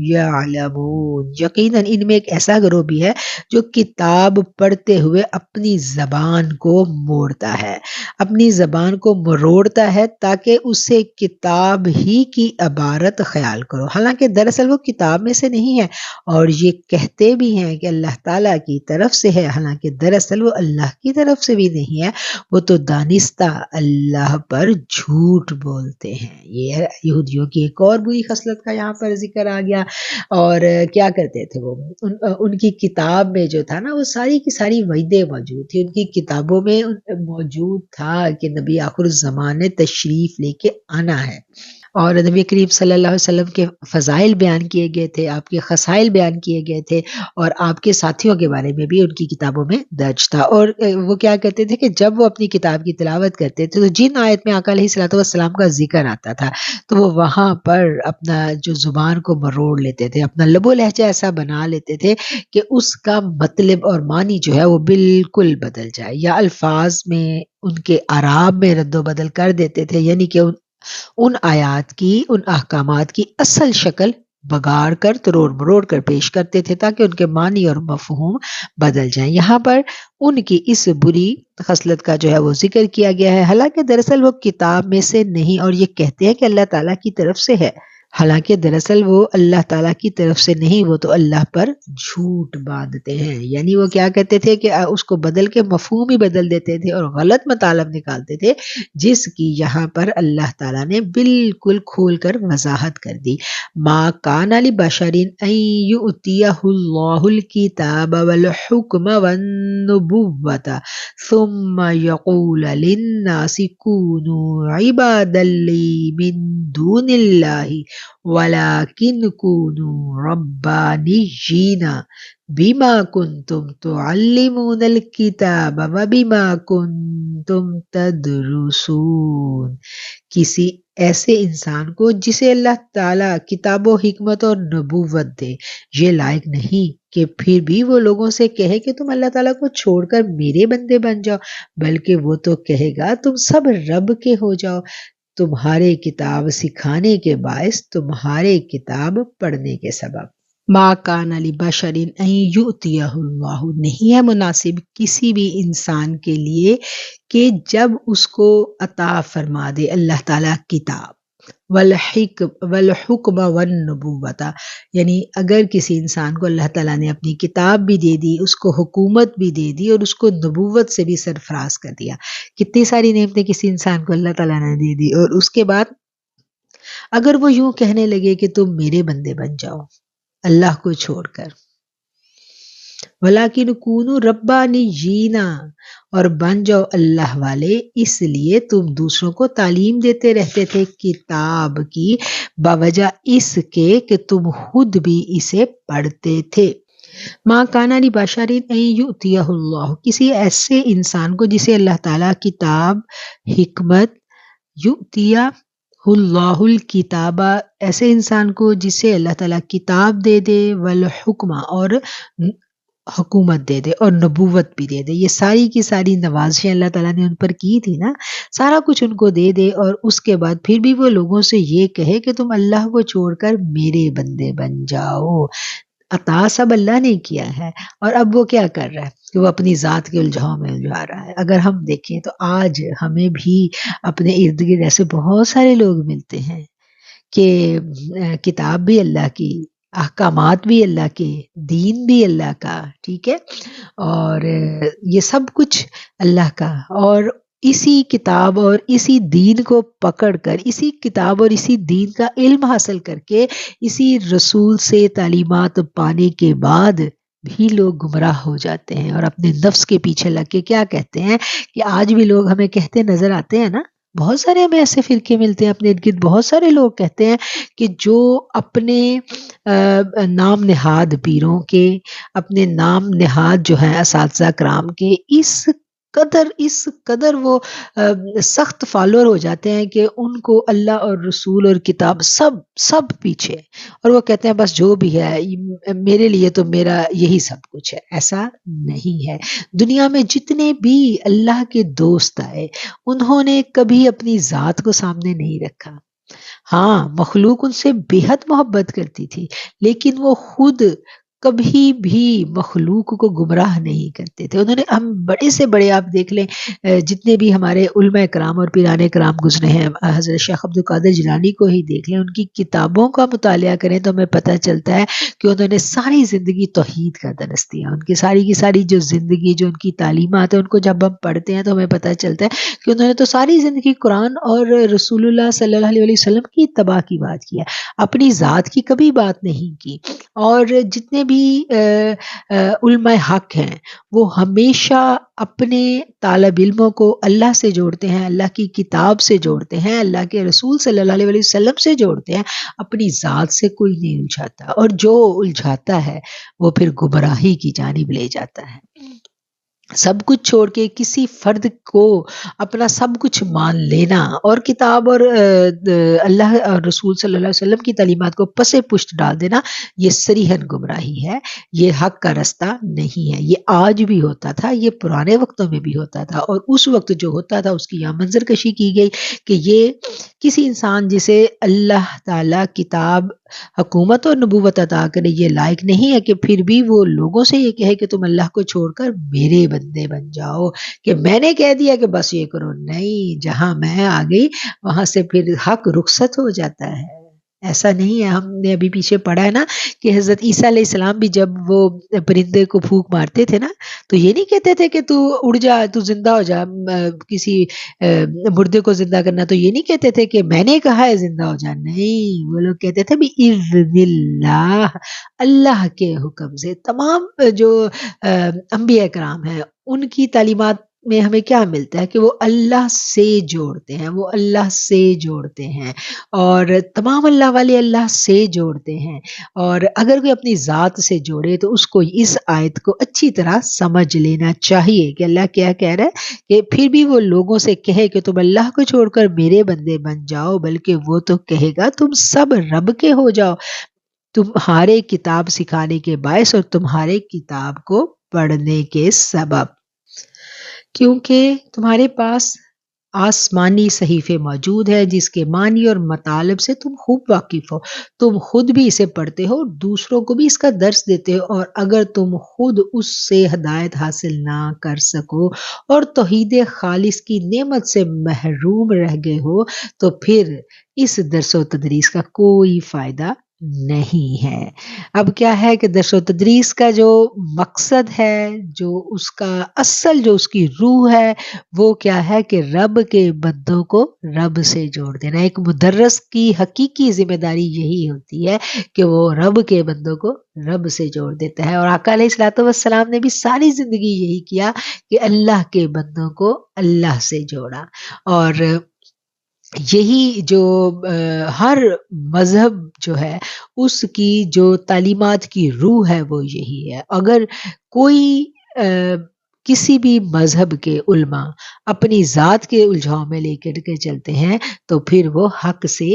یعلمون، یقیناً ان میں ایک ایسا گروہ بھی ہے جو کتاب پڑھتے ہوئے اپنی زبان کو موڑتا ہے۔ ہے، اپنی زبان کو مروڑتا ہے تاکہ اسے کتاب ہی کی عبارت خیال کرو، حالانکہ دراصل وہ کتاب میں سے نہیں ہے، اور یہ کہتے بھی ہیں کہ اللہ تعالیٰ کی طرف سے ہے، حالانکہ دراصل وہ اللہ کی طرف سے بھی نہیں ہے، وہ تو دانستہ اللہ پر جھوٹ بولتے ہیں۔ یہ ہے یہودیوں کی ایک اور بری خصلت کا یہاں پر ذکر آ گیا۔ اور کیا کرتے تھے وہ، ان کی کتاب میں جو تھا نا، وہ ساری کی ساری وعدیں موجود تھی، ان کی کتابوں میں موجود تھا کہ نبی آخر الزمان نے تشریف لے کے آنا ہے، اور نبی کریم صلی اللہ علیہ وسلم کے فضائل بیان کیے گئے تھے، آپ کے خصائل بیان کیے گئے تھے، اور آپ کے ساتھیوں کے بارے میں بھی ان کی کتابوں میں درج تھا۔ اور وہ کیا کہتے تھے کہ جب وہ اپنی کتاب کی تلاوت کرتے تھے تو جن آیت میں آقا علیہ الصلوۃ والسلام کا ذکر آتا تھا تو وہ وہاں پر اپنا جو زبان کو مروڑ لیتے تھے، اپنا لب و لہجہ ایسا بنا لیتے تھے کہ اس کا مطلب اور معنی جو ہے وہ بالکل بدل جائے، یا الفاظ میں ان کے اعراب میں رد و بدل کر دیتے تھے، یعنی کہ ان آیات کی، ان احکامات کی اصل شکل بگاڑ کر، تروڑ مروڑ کر پیش کرتے تھے تاکہ ان کے معنی اور مفہوم بدل جائیں۔ یہاں پر ان کی اس بری خصلت کا جو ہے وہ ذکر کیا گیا ہے، حالانکہ دراصل وہ کتاب میں سے نہیں، اور یہ کہتے ہیں کہ اللہ تعالیٰ کی طرف سے ہے، حالانکہ دراصل وہ اللہ تعالیٰ کی طرف سے نہیں، وہ تو اللہ پر جھوٹ باندھتے ہیں۔ یعنی وہ کیا کہتے تھے کہ اس کو بدل کے مفہوم ہی بدل دیتے تھے اور غلط مطالب نکالتے تھے، جس کی یہاں پر اللہ تعالیٰ نے بالکل کھول کر وضاحت کر دی۔ ما کان لبشر ان یؤتیہ اللہ الکتاب والحکم والنبوۃ ثم یقول للناس کونوا عبادا لی من دون اللہ وَلَكِنْ كُونُوا رَبَّانِيِّينَ بِمَا كُنْتُمْ تُعَلِّمُونَ الْكِتَابَ وَبِمَا كُنْتُمْ تَدْرُسُونَ۔ کسی ایسے انسان کو جسے اللہ تعالیٰ کتاب و حکمت اور نبوت دے، یہ لائق نہیں کہ پھر بھی وہ لوگوں سے کہے کہ تم اللہ تعالیٰ کو چھوڑ کر میرے بندے بن جاؤ، بلکہ وہ تو کہے گا تم سب رب کے ہو جاؤ، تمہارے کتاب سکھانے کے باعث، تمہارے کتاب پڑھنے کے سبب۔ ما کان لبشر ان یؤتیہ اللہ، نہیں ہے مناسب کسی بھی انسان کے لیے کہ جب اس کو عطا فرما دے اللہ تعالیٰ کتاب، والحکم والنبوۃ، یعنی اگر کسی انسان کو اللہ تعالیٰ نے اپنی کتاب بھی دے دی، اس کو حکومت بھی دے دی، اور اس کو نبوت سے بھی سرفراز کر دیا، کتنی ساری نعمتیں کسی انسان کو اللہ تعالیٰ نے دے دی، اور اس کے بعد اگر وہ یوں کہنے لگے کہ تم میرے بندے بن جاؤ اللہ کو چھوڑ کر، وَلَكِنْ كُونُوا رَبَّانِيِّينَ، اور بن جاؤ اللہ والے، اس لیے تم دوسروں کو تعلیم دیتے رہتے تھے کتاب کی، باوجہ اس کے کہ تم خود بھی اسے پڑھتے تھے۔ ما کان لبشر ان یؤتیہ اللہ، کسی ایسے انسان کو جسے اللہ تعالیٰ کتاب، حکمت، یؤتیہ اللہ الکتاب، ایسے انسان کو جسے اللہ تعالیٰ کتاب دے دے، والحکمہ، اور حکومت دے دے، اور نبوت بھی دے دے، یہ ساری کی ساری نوازشیں اللہ تعالیٰ نے ان پر کی تھی نا، سارا کچھ ان کو دے دے، اور اس کے بعد پھر بھی وہ لوگوں سے یہ کہے کہ تم اللہ کو چھوڑ کر میرے بندے بن جاؤ۔ عطا سب اللہ نے کیا ہے، اور اب وہ کیا کر رہا ہے کہ وہ اپنی ذات کے الجھاؤں میں الجھا رہا ہے۔ اگر ہم دیکھیں تو آج ہمیں بھی اپنے ارد گرد ایسے بہت سارے لوگ ملتے ہیں کہ کتاب بھی اللہ کی، احکامات بھی اللہ کے، دین بھی اللہ کا، ٹھیک ہے، اور یہ سب کچھ اللہ کا، اور اسی کتاب اور اسی دین کو پکڑ کر، اسی کتاب اور اسی دین کا علم حاصل کر کے، اسی رسول سے تعلیمات پانے کے بعد بھی لوگ گمراہ ہو جاتے ہیں، اور اپنے نفس کے پیچھے لگ کے کیا کہتے ہیں کہ آج بھی لوگ ہمیں کہتے نظر آتے ہیں نا، بہت سارے ہمیں ایسے فرقے ملتے ہیں اپنے ارد گرد، بہت سارے لوگ کہتے ہیں کہ جو اپنے نام نہاد پیروں کے، اپنے نام نہاد جو ہیں اساتذہ کرام کے، اس قدر وہ سخت فالوور ہو جاتے ہیں کہ ان کو اللہ اور رسول اور کتاب سب پیچھے، اور وہ کہتے ہیں بس جو بھی ہے میرے لیے تو میرا یہی سب کچھ ہے۔ ایسا نہیں ہے۔ دنیا میں جتنے بھی اللہ کے دوست آئے، انہوں نے کبھی اپنی ذات کو سامنے نہیں رکھا۔ ہاں، مخلوق ان سے بے حد محبت کرتی تھی، لیکن وہ خود کبھی بھی مخلوق کو گمراہ نہیں کرتے تھے. انہوں نے ہم بڑے سے بڑے آپ دیکھ لیں جتنے بھی ہمارے علماء کرام اور پیران کرام گزرے ہیں، حضرت شیخ عبد القادر جیلانی کو ہی دیکھ لیں، ان کی کتابوں کا مطالعہ کریں تو ہمیں پتہ چلتا ہے کہ انہوں نے ساری زندگی توحید کا درس دیا. ان کی ساری جو زندگی، جو ان کی تعلیمات ہیں، ان کو جب ہم پڑھتے ہیں تو ہمیں پتہ چلتا ہے کہ انہوں نے تو ساری زندگی قرآن اور رسول اللہ صلی اللہ علیہ وسلم کی اتباع کی بات کی ہے، اپنی ذات کی کبھی بات نہیں کی. اور جتنے بھی علماء حق ہیں وہ ہمیشہ اپنے طالب علموں کو اللہ سے جوڑتے ہیں، اللہ کی کتاب سے جوڑتے ہیں، اللہ کے رسول صلی اللہ علیہ وسلم سے جوڑتے ہیں. اپنی ذات سے کوئی نہیں الجھاتا، اور جو الجھاتا ہے وہ پھر گمراہی کی جانب لے جاتا ہے. سب کچھ چھوڑ کے کسی فرد کو اپنا سب کچھ مان لینا اور کتاب اور اللہ اور رسول صلی اللہ علیہ وسلم کی تعلیمات کو پس پشت ڈال دینا، یہ صریحاً گمراہی ہے، یہ حق کا رستہ نہیں ہے. یہ آج بھی ہوتا تھا، یہ پرانے وقتوں میں بھی ہوتا تھا، اور اس وقت جو ہوتا تھا اس کی یہاں منظر کشی کی گئی کہ یہ کسی انسان جسے اللہ تعالی کتاب، حکومت اور نبوت عطا کرے یہ لائق نہیں ہے کہ پھر بھی وہ لوگوں سے یہ کہے کہ تم اللہ کو چھوڑ کر میرے بندے بن جاؤ، کہ میں نے کہہ دیا کہ بس یہ کرو. نہیں، جہاں میں آ گئی وہاں سے پھر حق رخصت ہو جاتا ہے. ایسا نہیں ہے. ہم نے ابھی پیچھے پڑھا ہے نا کہ حضرت عیسیٰ علیہ السلام بھی جب وہ پرندے کو پھونک مارتے تھے نا تو یہ نہیں کہتے تھے کہ تو اڑ جا، تو زندہ ہو جا. کسی مردے کو زندہ کرنا تو یہ نہیں کہتے تھے کہ میں نے کہا ہے زندہ ہو جا. نہیں، وہ لوگ کہتے تھے بھی اذن اللہ، اللہ کے حکم سے. تمام جو انبیاء کرام ہیں ان کی تعلیمات میں ہمیں کیا ملتا ہے کہ وہ اللہ سے جوڑتے ہیں، وہ اللہ سے جوڑتے ہیں، اور تمام اللہ والے اللہ سے جوڑتے ہیں. اور اگر کوئی اپنی ذات سے جوڑے تو اس کو اس آیت کو اچھی طرح سمجھ لینا چاہیے کہ اللہ کیا کہہ رہا ہے، کہ پھر بھی وہ لوگوں سے کہے کہ تم اللہ کو چھوڑ کر میرے بندے بن جاؤ، بلکہ وہ تو کہے گا تم سب رب کے ہو جاؤ، تمہارے کتاب سکھانے کے باعث اور تمہارے کتاب کو پڑھنے کے سبب، کیونکہ تمہارے پاس آسمانی صحیفے موجود ہے جس کے معنی اور مطالب سے تم خوب واقف ہو. تم خود بھی اسے پڑھتے ہو، دوسروں کو بھی اس کا درس دیتے ہو، اور اگر تم خود اس سے ہدایت حاصل نہ کر سکو اور توحید خالص کی نعمت سے محروم رہ گئے ہو تو پھر اس درس و تدریس کا کوئی فائدہ نہیں ہے. اب کیا ہے کہ درس و تدریس کا جو مقصد ہے، جو اس کا اصل، جو اس کی روح ہے، وہ کیا ہے کہ رب کے بندوں کو رب سے جوڑ دینا. ایک مدرس کی حقیقی ذمہ داری یہی ہوتی ہے کہ وہ رب کے بندوں کو رب سے جوڑ دیتا ہے. اور آقا علیہ الصلوۃ والسلام نے بھی ساری زندگی یہی کیا کہ اللہ کے بندوں کو اللہ سے جوڑا. اور یہی جو ہر مذہب جو ہے اس کی جو تعلیمات کی روح ہے وہ یہی ہے. اگر کوئی کسی بھی مذہب کے علماء اپنی ذات کے الجھاؤ میں لے کر کے چلتے ہیں تو پھر وہ حق سے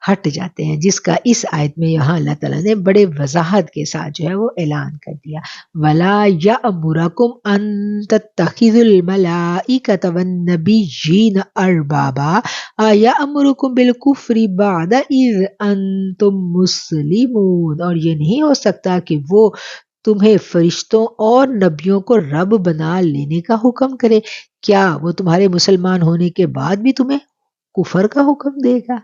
ہٹ جاتے ہیں، جس کا اس آیت میں یہاں اللہ تعالیٰ نے بڑے وضاحت کے ساتھ جو ہے وہ اعلان کر دیا. وَلَا يَأْمُرَكُمْ أَن تَتَّخِذُوا الْمَلَائِكَةَ وَالنَّبِيِّينَ أَرْبَابًا يَأْمُرُكُمْ بِالْكُفْرِ بَعْدَ إِذْ أَنْتُمْ مُسْلِمُونَ. اور یہ نہیں ہو سکتا کہ وہ تمہیں فرشتوں اور نبیوں کو رب بنا لینے کا حکم کرے. کیا وہ تمہارے مسلمان ہونے کے بعد بھی تمہیں کفر کا حکم دے گا؟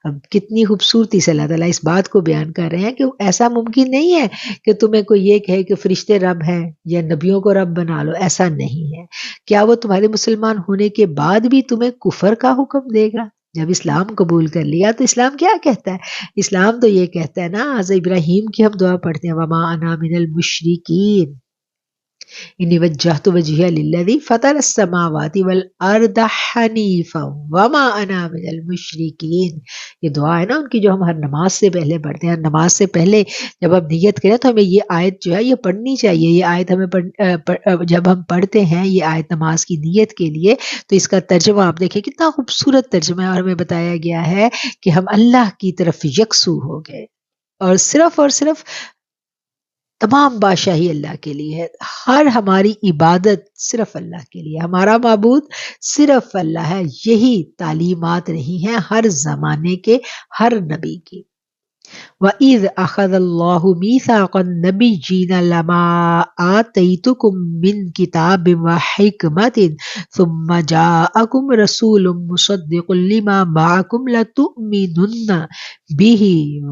اب کتنی خوبصورتی سے اللہ تعالیٰ اس بات کو بیان کر رہے ہیں کہ ایسا ممکن نہیں ہے کہ تمہیں کوئی یہ کہے کہ فرشتے رب ہیں یا نبیوں کو رب بنا لو. ایسا نہیں ہے. کیا وہ تمہارے مسلمان ہونے کے بعد بھی تمہیں کفر کا حکم دے گا؟ جب اسلام قبول کر لیا تو اسلام کیا کہتا ہے؟ اسلام تو یہ کہتا ہے نا، حضرت ابراہیم کی ہم دعا پڑھتے ہیں، وما انا من المشرکین انی وجہت وجہی للذی فطر السماوات والارض حنیفا وما انا من المشرکین. یہ دعا ہے نا ان کی جو ہم ہر نماز سے پہلے پڑھتے ہیں. نماز سے پہلے جب ہم نیت کریں تو ہمیں یہ آیت جو ہے یہ پڑھنی چاہیے. یہ آیت ہمیں جب ہم پڑھتے ہیں یہ آیت نماز کی نیت کے لیے تو اس کا ترجمہ آپ دیکھیں کتنا خوبصورت ترجمہ ہے، اور ہمیں بتایا گیا ہے کہ ہم اللہ کی طرف یکسو ہو گئے اور صرف تمام بادشاہی اللہ کے لیے ہے. ہر ہماری عبادت صرف اللہ کے لیے، ہمارا معبود صرف اللہ ہے. یہی تعلیمات رہی ہیں ہر زمانے کے ہر نبی کی. وَإِذْ أَخَذَ اللَّهُ مِيثَاقَ النَّبِيِّينَ لَمَا آتَيْتُكُم مِّن كِتَابٍ وَحِكْمَةٍ ثُمَّ جَاءَكُمْ رَسُولٌ مُصَدِّقٌ لِّمَا مَعَكُمْ لَتُؤْمِنُنَّ بِهِ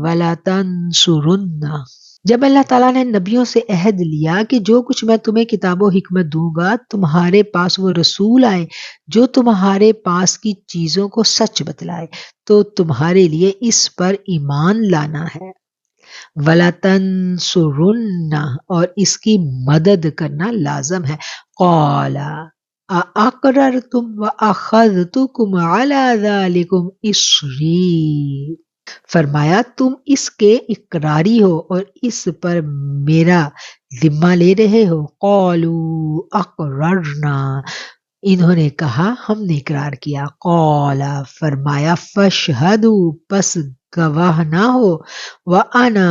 وَلَتَنصُرُنَّهُ۔ جب اللہ تعالیٰ نے نبیوں سے عہد لیا کہ جو کچھ میں تمہیں کتاب و حکمت دوں گا، تمہارے پاس وہ رسول آئے جو تمہارے پاس کی چیزوں کو سچ بتلائے، تو تمہارے لیے اس پر ایمان لانا ہے۔ وَلَتَنصُرُنَّهُ، اور اس کی مدد کرنا لازم ہے۔ قَالَ أَأَقْرَرْتُمْ وَأَخَذْتُكُمْ عَلَىٰ ذَٰلِكُمْ إِصْرِي، فرمایا تم اس کے اقراری ہو اور اس پر میرا ذمہ لے رہے ہو۔ قَالُوا أَقْرَرْنَا، انہوں نے کہا ہم نے اقرار کیا۔ قَالَ، فرمایا فَاشْهَدُوا، پس گواہ نہ ہو۔ وَأَنَا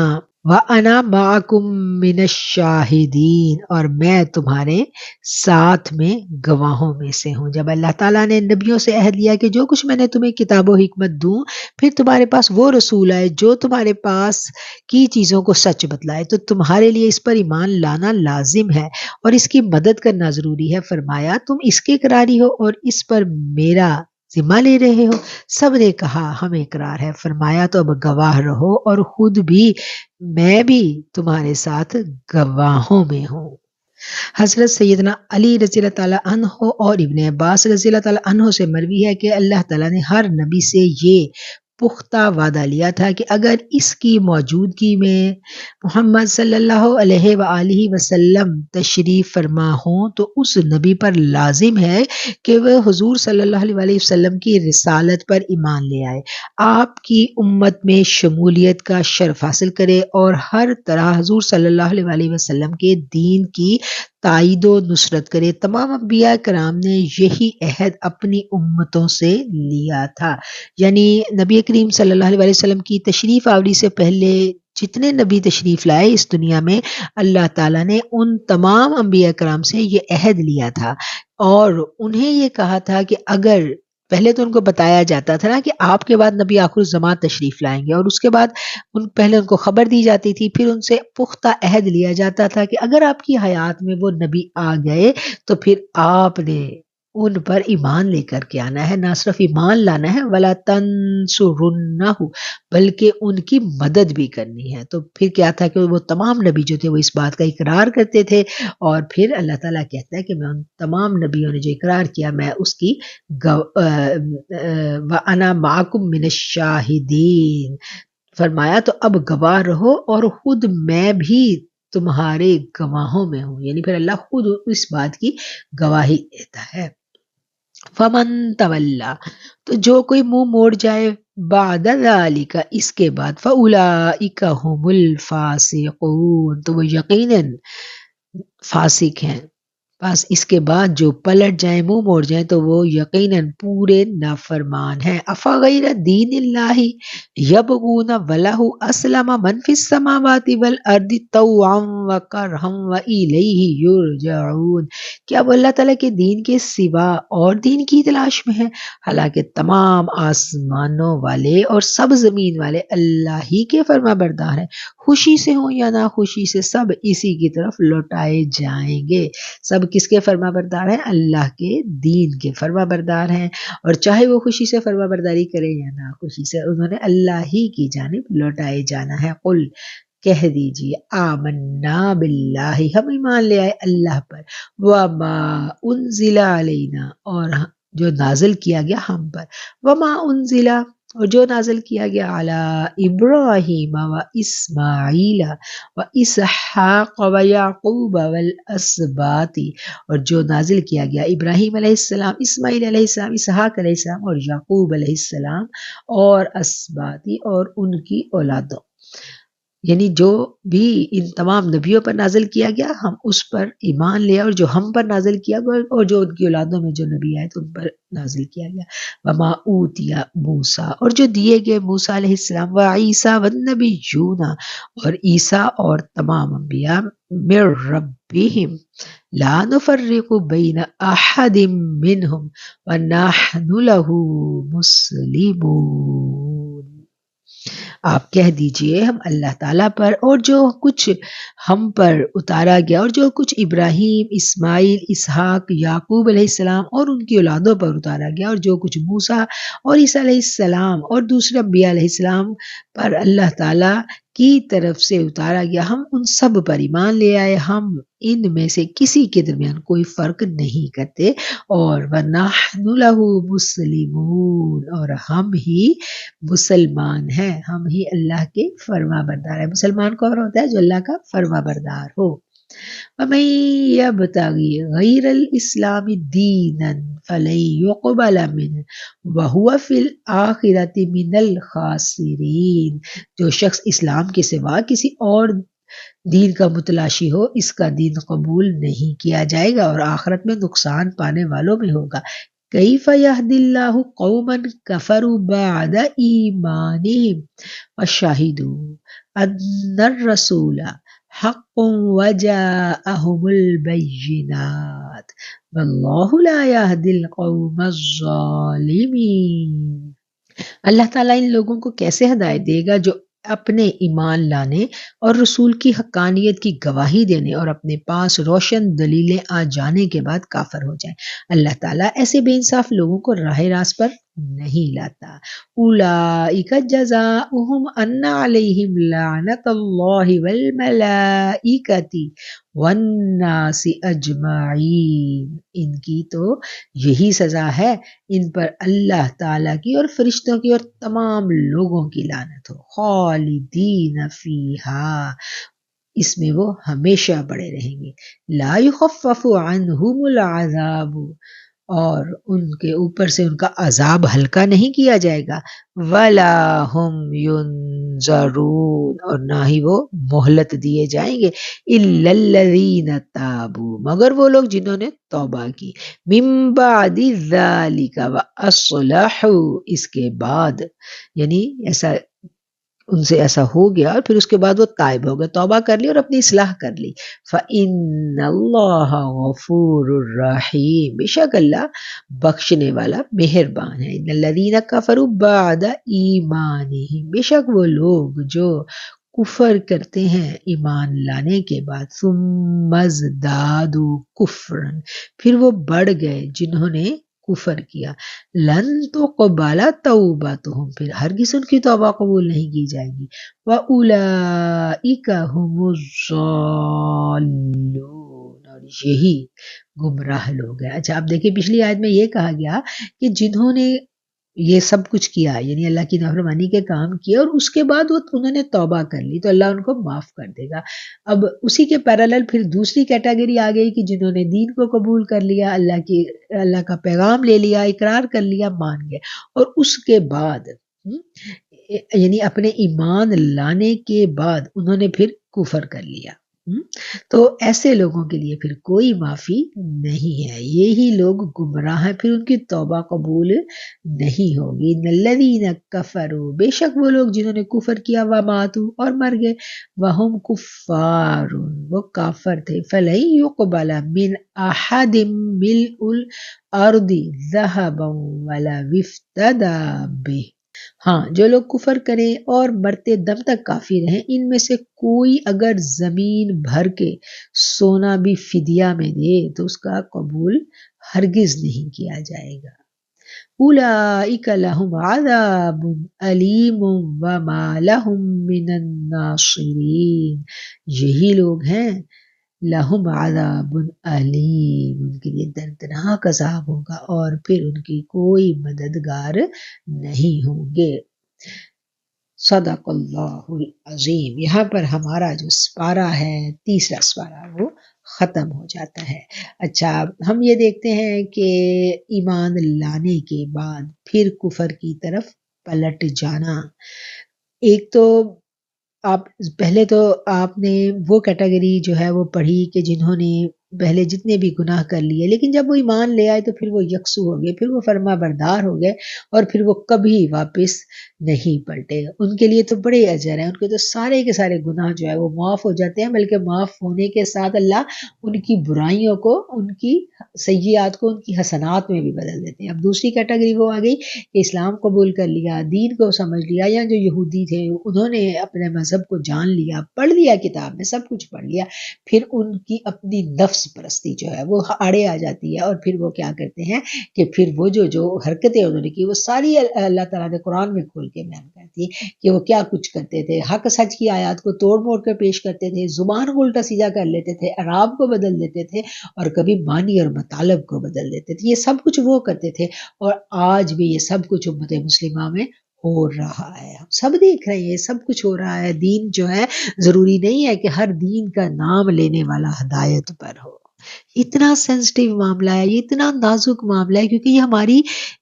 مَعَكُم مِّنَ الشَّاهِدِينَ، اور میں تمہارے ساتھ میں گواہوں میں سے ہوں۔ جب اللہ تعالیٰ نے نبیوں سے عہد لیا کہ جو کچھ میں نے تمہیں کتاب و حکمت دوں، پھر تمہارے پاس وہ رسول آئے جو تمہارے پاس کی چیزوں کو سچ بتلائے، تو تمہارے لیے اس پر ایمان لانا لازم ہے اور اس کی مدد کرنا ضروری ہے۔ فرمایا تم اس کے اقراری ہو اور اس پر میرا ذمہ لے رہے ہو۔ سب نے کہا ہمیں اقرار ہے۔ فرمایا تو اب گواہ رہو اور خود بھی میں بھی تمہارے ساتھ گواہوں میں ہوں۔ حضرت سیدنا علی رضی اللہ تعالیٰ عنہ اور ابن عباس رضی اللہ تعالیٰ عنہ سے مروی ہے کہ اللہ تعالیٰ نے ہر نبی سے یہ پختہ وعدہ لیا تھا کہ اگر اس کی موجودگی میں محمد صلی اللہ علیہ وآلہ وسلم تشریف فرما ہوں تو اس نبی پر لازم ہے کہ وہ حضور صلی اللہ علیہ وآلہ وسلم کی رسالت پر ایمان لے آئے، آپ کی امت میں شمولیت کا شرف حاصل کرے اور ہر طرح حضور صلی اللہ علیہ وآلہ وسلم کے دین کی تائید و نصرت کرے۔ تمام انبیاء کرام نے یہی عہد اپنی امتوں سے لیا تھا، یعنی نبی کریم صلی اللہ علیہ وسلم کی تشریف آوری سے پہلے جتنے نبی تشریف لائے اس دنیا میں، اللہ تعالیٰ نے ان تمام انبیاء کرام سے یہ عہد لیا تھا اور انہیں یہ کہا تھا کہ اگر پہلے تو ان کو بتایا جاتا تھا نا کہ آپ کے بعد نبی آخر الزمان تشریف لائیں گے، اور اس کے بعد پہلے ان کو خبر دی جاتی تھی، پھر ان سے پختہ عہد لیا جاتا تھا کہ اگر آپ کی حیات میں وہ نبی آ گئے تو پھر آپ نے ان پر ایمان لے کر کے آنا ہے، نہ صرف ایمان لانا ہے، وَلَا تَنصُرُنَّهُ، بلکہ ان کی مدد بھی کرنی ہے۔ تو پھر کیا تھا کہ وہ تمام نبی جو تھے وہ اس بات کا اقرار کرتے تھے، اور پھر اللہ تعالیٰ کہتا ہے کہ میں ان تمام نبیوں نے جو اقرار کیا میں اس کی وَأَنَا مَعَكُم مِّنَ الشَّاهِدِينَ، فرمایا تو اب گواہ رہو اور خود میں بھی تمہارے گواہوں میں ہوں، یعنی پھر اللہ خود اس بات کی گواہی دیتا ہے۔ فمن تولا، تو جو کوئی منہ موڑ جائے، بعد ذالک، اس کے بعد، فاولئک هم الفاسقون، تو وہ یقیناً فاسق ہیں۔ بس اس کے بعد جو پلٹ جائیں، منہ موڑ جائیں، تو وہ یقیناً پورے نافرمان ہیں۔ افغیر دین اللہ یبغون ولہ اسلم من فی السماوات والارض طوعا وکرہا والیہ یرجعون، کیا وہ اللہ تعالیٰ کے دین کے سوا اور دین کی تلاش میں ہیں، حالانکہ تمام آسمانوں والے اور سب زمین والے اللہ ہی کے فرما بردار ہیں، خوشی سے ہوں یا ناخوشی سے سب اسی کی طرف لوٹائے جائیں گے۔ سب کس کے فرما بردار ہیں؟ اللہ کے دین کے فرما بردار ہیں، اور چاہے وہ خوشی سے فرما برداری کرے یا ناخوشی سے، انہوں نے اللہ ہی کی جانب لوٹائے جانا ہے۔ قل، کہہ دیجئے، آمنا باللہ، ہم ایمان لے آئے اللہ پر، وما انزل علینا، اور جو نازل کیا گیا ہم پر، وما انزل، اور جو نازل کیا گیا علی ابراہیم و اسماعیل و اسحاق و یعقوب والاسباط، اور جو نازل کیا گیا ابراہیم علیہ السلام، اسماعیل علیہ السلام، اسحاق علیہ السلام اور یعقوب علیہ السلام اور اسباطی اور ان کی اولادوں، یعنی جو بھی ان تمام نبیوں پر نازل کیا گیا ہم اس پر ایمان لیا، اور جو ہم پر نازل کیا گیا اور جو ان کی اولادوں میں جو نبی آئے تو ان پر نازل کیا گیا۔ وما اوتیا موسیٰ، اور جو دیے گئے موسیٰ علیہ السلام، و عیسیٰ والنبیون، اور عیسیٰ اور تمام انبیاء، من ربہم لا نفرق بین احد منہم ونحن لہ مسلمون، آپ کہہ دیجئے ہم اللہ تعالیٰ پر اور جو کچھ ہم پر اتارا گیا اور جو کچھ ابراہیم، اسماعیل، اسحاق، یعقوب علیہ السلام اور ان کی اولادوں پر اتارا گیا اور جو کچھ موسیٰ اور عیسیٰ علیہ السلام اور دوسرے انبیاء علیہ السلام پر اللہ تعالیٰ کی طرف سے اتارا گیا، ہم ان سب پر ایمان لے آئے، ہم ان میں سے کسی کے درمیان کوئی فرق نہیں کرتے، اور وَنَحْنُ لَهُ مُسْلِمُونَ، اور ہم ہی مسلمان ہیں، ہم ہی اللہ کے فرما بردار ہیں۔ مسلمان کون ہوتا ہے؟ جو اللہ کا فرما بردار ہو۔ وَمَن يَبْتَغِ غَيْرَ الْإِسْلَامِ دِينًا فَلَن يُقْبَلَ مِنْهُ وَهُوَ فِي الْآخِرَةِ مِنَ الْخَاسِرِينَ، جو شخص اسلام کے سوا کسی اور دین کا متلاشی ہو، اس کا دین قبول نہیں کیا جائے گا اور آخرت میں نقصان پانے والوں میں ہوگا۔ کیف یہدی اللہ قوما کفروا بعد ایمانہم وشہدوا ان الرسول حق وجاءہم البینات واللہ لا یہدی القوم الظالمین۔ اللہ تعالیٰ ان لوگوں کو کیسے ہدایت دے گا جو اپنے ایمان لانے اور رسول کی حقانیت کی گواہی دینے اور اپنے پاس روشن دلیلیں آ جانے کے بعد کافر ہو جائیں۔ اللہ تعالیٰ ایسے بے انصاف لوگوں کو راہ راست پر نہیں لاتا۔ اولئک جزاؤہم ان علیہم لعنت اللہ والملائکۃ والناس اجمعین، ان کی تو یہی سزا ہے، ان پر اللہ تعالیٰ کی اور فرشتوں کی اور تمام لوگوں کی لعنت ہو، خالدین فیہا، اس میں وہ ہمیشہ بڑے رہیں گے، لا یخفف عنہم العذاب، اور ان کے اوپر سے ان کا عذاب ہلکا نہیں کیا جائے گا، ولا ہم ینظرون، اور نہ ہی وہ مہلت دیے جائیں گے، الا الذین تابوا، مگر وہ لوگ جنہوں نے توبہ کی، من بعد ذلک واصلحوا، اس کے بعد یعنی ایسا ان سے ایسا ہو گیا اور پھر اس کے بعد وہ تائب ہو گئے، توبہ کر لی اور اپنی اصلاح کر لی، فَإِنَّ اللَّهَ غَفُورٌ رَحِيمٌ، بے شک اللہ بخشنے والا مہربان ہے۔ إِنَّ الَّذِينَ كَفَرُوا بَعْدَ إِيمَانِهِمْ، بے شک وہ لوگ جو کفر کرتے ہیں ایمان لانے کے بعد، ثُمَّ ازْدَادُوا كُفْرًا، پھر وہ بڑھ گئے جنہوں نے کفر کیا، لن تقبل توبتہم، پھر ہرگز ان کی توبہ قبول نہیں کی جائے گی، وَأُولَئِکَ هُمُ الضَّالُّونَ، اور یہی گمراہ لوگ ہیں۔ اچھا آپ دیکھیں پچھلی آیت میں یہ کہا گیا کہ جنہوں نے یہ سب کچھ کیا یعنی اللہ کی نافرمانی کے کام کیے اور اس کے بعد انہوں نے توبہ کر لی تو اللہ ان کو معاف کر دے گا۔ اب اسی کے پیرالل پھر دوسری کیٹیگری آ گئی کہ جنہوں نے دین کو قبول کر لیا، اللہ کا پیغام لے لیا، اقرار کر لیا، مان گئے، اور اس کے بعد یعنی اپنے ایمان لانے کے بعد انہوں نے پھر کفر کر لیا، تو ایسے لوگوں کے لیے پھر کوئی معافی نہیں ہے، یہی لوگ گمراہ ہیں، پھر ان کی توبہ قبول نہیں ہوگی۔ ان الذین کفروا، بے شک وہ لوگ جنہوں نے کفر کیا، وماتوا، اور مر گئے، وہم کفار، وہ کافر تھے، فلن یقبل من احد ملء الارض ذهبا ولو افتدی بہ، ہاں جو لوگ کفر کریں اور مرتے دم تک کافر ہیں، ان میں سے کوئی اگر زمین بھر کے سونا بھی فدیہ میں دے تو اس کا قبول ہرگز نہیں کیا جائے گا۔ اولئک لہم عذاب علیم وما لہم من الناصرین، یہی لوگ ہیں لہم عذاب علیم، ان کے لیے دردناک عذاب ہوگا اور پھر ان کی کوئی مددگار نہیں ہوں گے۔ صدق اللہ العظیم۔ یہاں پر ہمارا جو سپارہ ہے، تیسرا سپارہ، وہ ختم ہو جاتا ہے۔ اچھا ہم یہ دیکھتے ہیں کہ ایمان لانے کے بعد پھر کفر کی طرف پلٹ جانا، ایک تو پہلے تو آپ نے وہ کیٹیگری جو ہے وہ پڑھی کہ جنہوں نے پہلے جتنے بھی گناہ کر لیے، لیکن جب وہ ایمان لے آئے تو پھر وہ یکسو ہو گئے، پھر وہ فرما بردار ہو گئے اور پھر وہ کبھی واپس نہیں پلٹے، ان کے لیے تو بڑے اجر ہیں، ان کے تو سارے کے سارے گناہ جو ہے وہ معاف ہو جاتے ہیں، بلکہ معاف ہونے کے ساتھ اللہ ان کی برائیوں کو، ان کی سیئات کو ان کی حسنات میں بھی بدل دیتے ہیں۔ اب دوسری کیٹیگری وہ آ گئی کہ اسلام قبول کر لیا، دین کو سمجھ لیا، یا جو یہودی تھے انہوں نے اپنے مذہب کو جان لیا، پڑھ لیا کتاب میں، سب کچھ پڑھ لیا، پھر ان کی اپنی نفس پرستی جو ہے وہ آڑے آ جاتی ہے، اور پھر وہ کیا کرتے ہیں کہ پھر وہ جو حرکتیں انہوں نے کی وہ ساری اللہ تعالیٰ نے قرآن میں کھول کے بیان کرتی ہے کہ وہ کیا کچھ کرتے تھے۔ حق سچ کی آیات کو توڑ موڑ کر پیش کرتے تھے، زبان کو الٹا سیدھا کر لیتے تھے، اعراب کو بدل دیتے تھے، اور کبھی معنی اور مطالب کو بدل دیتے تھے۔ یہ سب کچھ وہ کرتے تھے، اور آج بھی یہ سب کچھ امت مسلمہ میں ہو رہا ہے، ہم سب دیکھ رہے ہیں، یہ سب کچھ ہو رہا ہے۔ دین جو ہے ضروری نہیں ہے کہ ہر دین کا نام لینے والا ہدایت پر ہو۔ اتنا سینسٹیو معاملہ ہے، یہ اتنا نازک معاملہ ہے، کیونکہ یہ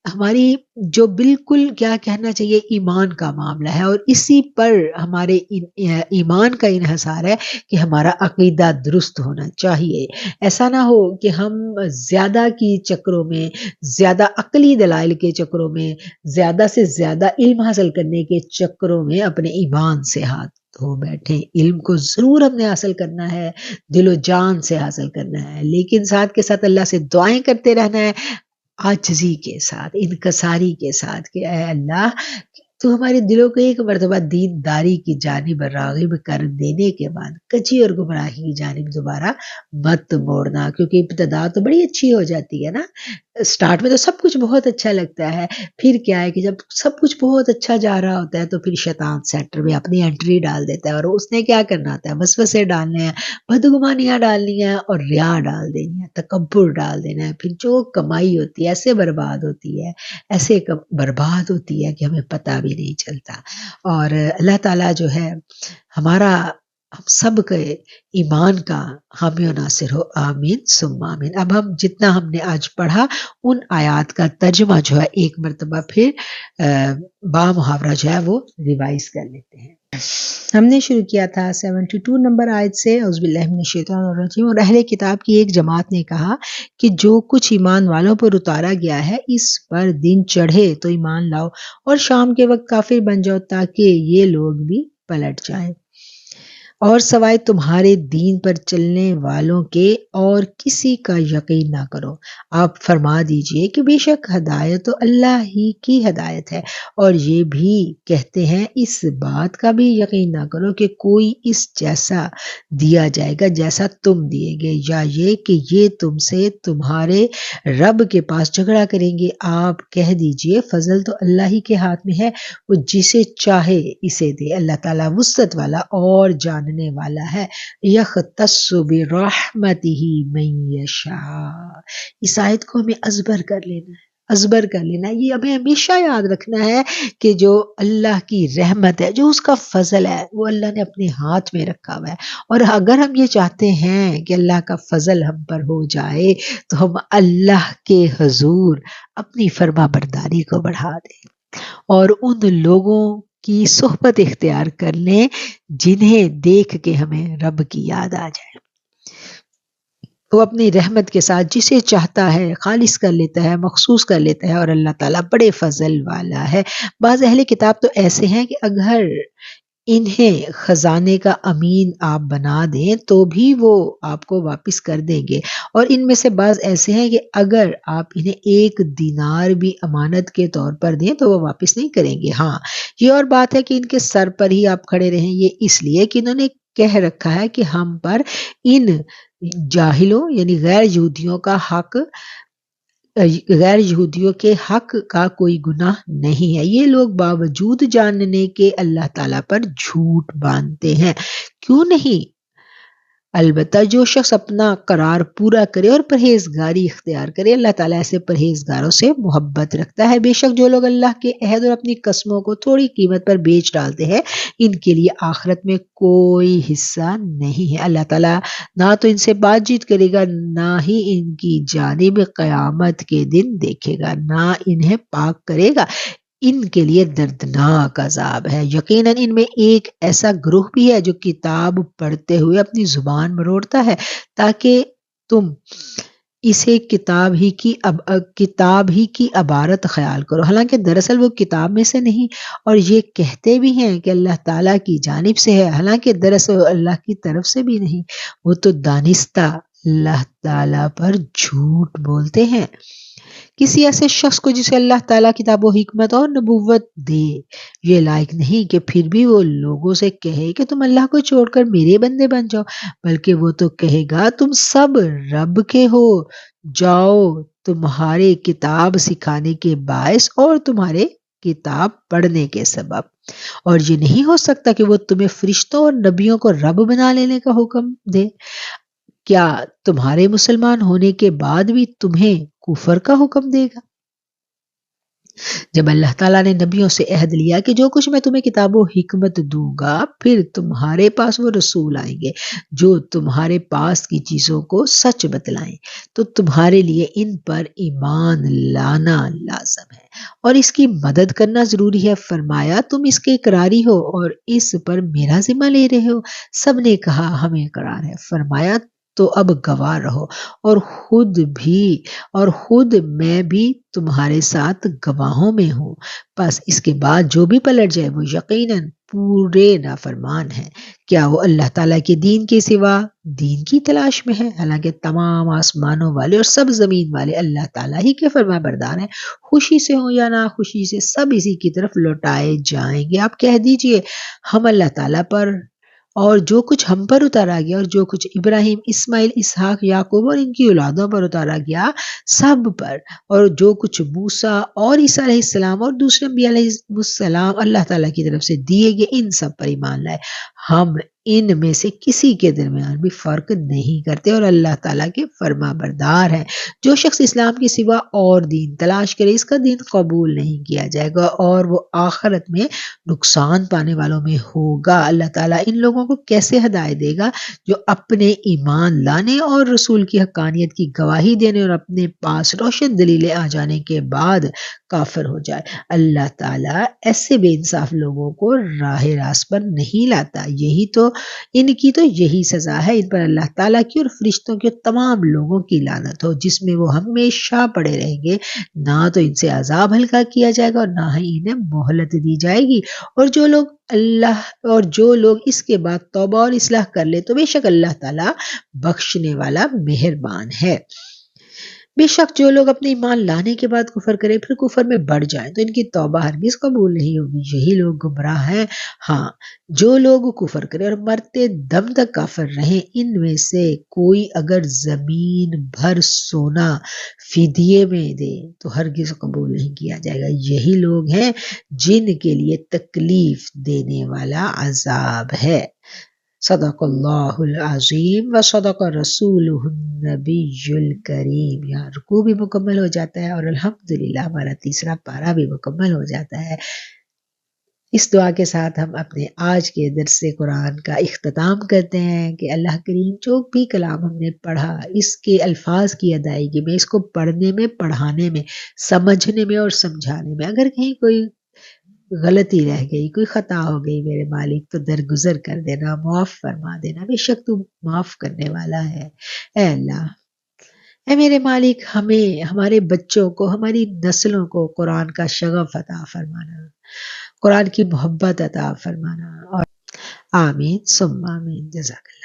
ہماری جو بالکل کیا کہنا چاہیے ایمان کا معاملہ ہے، اور اسی پر ہمارے ایمان کا انحصار ہے کہ ہمارا عقیدہ درست ہونا چاہیے۔ ایسا نہ ہو کہ ہم زیادہ کی چکروں میں، زیادہ عقلی دلائل کے چکروں میں، زیادہ سے زیادہ علم حاصل کرنے کے چکروں میں اپنے ایمان سے ہاتھ دھو بیٹھے۔ علم کو ضرور ہم نے حاصل کرنا ہے، دل و جان سے حاصل کرنا ہے، لیکن ساتھ کے ساتھ اللہ سے دعائیں کرتے رہنا ہے، عاجزی کے ساتھ، انکساری کے ساتھ، کہ اے اللہ تو ہمارے دلوں کو ایک مرتبہ دینداری کی جانب راغب کر دینے کے بعد کچی اور گمراہی کی جانب دوبارہ مت موڑنا، کیونکہ ابتدا تو بڑی اچھی ہو جاتی ہے نا، سٹارٹ میں تو سب کچھ بہت اچھا لگتا ہے، پھر کیا ہے کہ جب سب کچھ بہت اچھا جا رہا ہوتا ہے تو پھر شیطان سیکٹر میں اپنی انٹری ڈال دیتا ہے، اور اس نے کیا کرنا ہوتا ہے، وسوسے ڈالنے ہیں، بدگمانیاں ڈالنی ہیں، اور ریا ڈال دینی ہے، تکبر ڈال دینا ہے، پھر جو کمائی ہوتی ہے ایسے برباد ہوتی ہے، ایسے برباد ہوتی ہے کہ ہمیں پتہ بھی نہیں چلتا۔ اور اللہ تعالیٰ جو ہے ہمارا، ہم سب کے ایمان کا حامی و ناصر ہو، آمین ثم آمین۔ اب جتنا ہم نے آج پڑھا ان آیات کا ترجمہ جو ہے ایک مرتبہ پھر با محاورہ جو ہے وہ ریوائز کر لیتے ہیں۔ ہم نے شروع کیا تھا 72 نمبر آیت سے، اعوذ باللہ من الشیطان الرجیم، اور اہل کتاب کی ایک جماعت نے کہا کہ جو کچھ ایمان والوں پر اتارا گیا ہے اس پر دن چڑھے تو ایمان لاؤ، اور شام کے وقت کافر بن جاؤ تاکہ یہ لوگ بھی پلٹ جائیں، اور سوائے تمہارے دین پر چلنے والوں کے اور کسی کا یقین نہ کرو۔ آپ فرما دیجئے کہ بے شک ہدایت تو اللہ ہی کی ہدایت ہے، اور یہ بھی کہتے ہیں اس بات کا بھی یقین نہ کرو کہ کوئی اس جیسا دیا جائے گا جیسا تم دیے گے، یا یہ کہ یہ تم سے تمہارے رب کے پاس جھگڑا کریں گے۔ آپ کہہ دیجئے فضل تو اللہ ہی کے ہاتھ میں ہے، وہ جسے چاہے اسے دے، اللہ تعالیٰ وسعت والا اور جاننے والا ہے۔ یختص برحمتہ من یشاء، اس آیت کو ہمیں ازبر کر لینا ہے، ازبر کر لینا ہے، یہ ہمیں ہمیشہ یاد رکھنا ہے کہ جو اللہ کی رحمت ہے، جو اس کا فضل ہے، وہ اللہ نے اپنے ہاتھ میں رکھا ہوا ہے، اور اگر ہم یہ چاہتے ہیں کہ اللہ کا فضل ہم پر ہو جائے تو ہم اللہ کے حضور اپنی فرما برداری کو بڑھا دیں، اور ان لوگوں کی صحبت اختیار کر لیں جنہیں دیکھ کے ہمیں رب کی یاد آ جائے۔ وہ اپنی رحمت کے ساتھ جسے چاہتا ہے خالص کر لیتا ہے، مخصوص کر لیتا ہے، اور اللہ تعالیٰ بڑے فضل والا ہے۔ بعض اہل کتاب تو ایسے ہیں کہ اگر انہیں خزانے کا امین آپ بنا دیں تو بھی وہ آپ کو واپس کر دیں گے، اور ان میں سے بعض ایسے ہیں کہ اگر آپ انہیں 1 دینار بھی امانت کے طور پر دیں تو وہ واپس نہیں کریں گے۔ ہاں، یہ اور بات ہے کہ ان کے سر پر ہی آپ کھڑے رہیں، یہ اس لیے کہ انہوں نے کہہ رکھا ہے کہ ہم پر ان جاہلوں یعنی غیر یہودیوں کے حق کا کوئی گناہ نہیں ہے۔ یہ لوگ باوجود جاننے کے اللہ تعالیٰ پر جھوٹ باندھتے ہیں، کیوں نہیں؟ البتہ جو شخص اپنا قرار پورا کرے اور پرہیزگاری اختیار کرے، اللہ تعالیٰ ایسے پرہیزگاروں سے محبت رکھتا ہے۔ بے شک جو لوگ اللہ کے عہد اور اپنی قسموں کو تھوڑی قیمت پر بیچ ڈالتے ہیں، ان کے لیے آخرت میں کوئی حصہ نہیں ہے۔ اللہ تعالیٰ نہ تو ان سے بات چیت کرے گا، نہ ہی ان کی جانب قیامت کے دن دیکھے گا، نہ انہیں پاک کرے گا، ان کے لیے دردناک عذاب ہے۔ یقیناً ان میں ایک ایسا گروہ بھی ہے جو کتاب پڑھتے ہوئے اپنی زبان مروڑتا ہے تاکہ تم اسے کتاب ہی کی عبارت خیال کرو، حالانکہ دراصل وہ کتاب میں سے نہیں، اور یہ کہتے بھی ہیں کہ اللہ تعالیٰ کی جانب سے ہے، حالانکہ دراصل وہ اللہ کی طرف سے بھی نہیں، وہ تو دانستہ اللہ تعالیٰ پر جھوٹ بولتے ہیں۔ کسی ایسے شخص کو جسے اللہ تعالیٰ کتاب و حکمت اور نبوت دے، یہ لائق نہیں کہ پھر بھی وہ لوگوں سے کہے کہ تم اللہ کو چھوڑ کر میرے بندے بن جاؤ، بلکہ وہ تو کہے گا تم سب رب کے ہو، جاؤ تمہارے کتاب سکھانے کے باعث اور تمہارے کتاب پڑھنے کے سبب، اور یہ نہیں ہو سکتا کہ وہ تمہیں فرشتوں اور نبیوں کو رب بنا لینے کا حکم دے۔ کیا تمہارے مسلمان ہونے کے بعد بھی تمہیں کفر کا حکم دے گا؟ جب اللہ تعالیٰ نے نبیوں سے عہد لیا کہ جو کچھ میں تمہیں کتاب و حکمت دوں گا، پھر تمہارے پاس وہ رسول آئیں گے جو تمہارے پاس کی چیزوں کو سچ بتلائیں، تو تمہارے لیے ان پر ایمان لانا لازم ہے اور اس کی مدد کرنا ضروری ہے۔ فرمایا تم اس کے اقراری ہو اور اس پر میرا ذمہ لے رہے ہو؟ سب نے کہا ہمیں اقرار ہے۔ فرمایا تو اب گواہ رہو اور خود میں بھی تمہارے ساتھ گواہوں میں ہوں، پس اس کے بعد جو بھی پلٹ جائے وہ یقیناً پورے نافرمان ہیں۔ کیا وہ اللہ تعالیٰ کے دین کے سوا دین کی تلاش میں ہے؟ حالانکہ تمام آسمانوں والے اور سب زمین والے اللہ تعالیٰ ہی کے فرما بردار ہیں، خوشی سے ہوں یا ناخوشی سے سب اسی کی طرف لوٹائے جائیں گے۔ آپ کہہ دیجئے ہم اللہ تعالیٰ پر اور جو کچھ ہم پر اتارا گیا اور جو کچھ ابراہیم، اسماعیل، اسحاق، یعقوب اور ان کی اولادوں پر اتارا گیا سب پر، اور جو کچھ موسیٰ اور عیسیٰ علیہ السلام اور دوسرے انبیاء علیہ السلام اللہ تعالیٰ کی طرف سے دیے گئے، ان سب پر ایمان لائے۔ ہم ان میں سے کسی کے درمیان بھی فرق نہیں کرتے اور اللہ تعالیٰ کے فرما بردار ہیں۔ جو شخص اسلام کے سوا اور دین تلاش کرے اس کا دین قبول نہیں کیا جائے گا اور وہ آخرت میں نقصان پانے والوں میں ہوگا۔ اللہ تعالیٰ ان لوگوں کو کیسے ہدایت دے گا جو اپنے ایمان لانے اور رسول کی حقانیت کی گواہی دینے اور اپنے پاس روشن دلیلیں آ جانے کے بعد کافر ہو جائے۔ اللہ تعالیٰ ایسے بے انصاف لوگوں کو راہ راست پر نہیں لاتا۔ ان کی تو یہی سزا ہے۔ ان پر اللہ تعالیٰ کی اور فرشتوں کے تمام لوگوں کی لعنت ہو جس میں وہ ہمیشہ پڑے رہیں گے۔ نہ تو ان سے عذاب ہلکا کیا جائے گا اور نہ ہی انہیں مہلت دی جائے گی، اور جو لوگ اس کے بعد توبہ اور اصلاح کر لے تو بے شک اللہ تعالیٰ بخشنے والا مہربان ہے۔ بے شک جو لوگ اپنے ایمان لانے کے بعد کفر کریں پھر کفر میں بڑھ جائیں تو ان کی توبہ ہرگز قبول نہیں ہوگی، یہی لوگ گمراہ ہیں۔ ہاں، جو لوگ کفر کریں اور مرتے دم تک کافر رہیں، ان میں سے کوئی اگر زمین بھر سونا فدیے میں دے تو ہرگز قبول نہیں کیا جائے گا، یہی لوگ ہیں جن کے لیے تکلیف دینے والا عذاب ہے۔ صدق اللہ العظیم و صدق رسولہ النبی الکریم۔ یہاں رکوع بھی مکمل ہو جاتا ہے اور الحمدللہ ہمارا تیسرا پارہ بھی مکمل ہو جاتا ہے۔ اس دعا کے ساتھ ہم اپنے آج کے درس قرآن کا اختتام کرتے ہیں کہ اللہ کریم جو بھی کلام ہم نے پڑھا اس کے الفاظ کی ادائیگی میں، اس کو پڑھنے میں، پڑھانے میں، سمجھنے میں اور سمجھانے میں اگر کہیں کوئی غلطی رہ گئی، کوئی خطا ہو گئی میرے مالک تو درگزر کر دینا، معاف فرما دینا، بے شک تو معاف کرنے والا ہے۔ اے اللہ، اے میرے مالک، ہمیں، ہمارے بچوں کو، ہماری نسلوں کو قرآن کا شغف عطا فرمانا، قرآن کی محبت عطا فرمانا، اور آمین ثم آمین۔ جزاک اللہ۔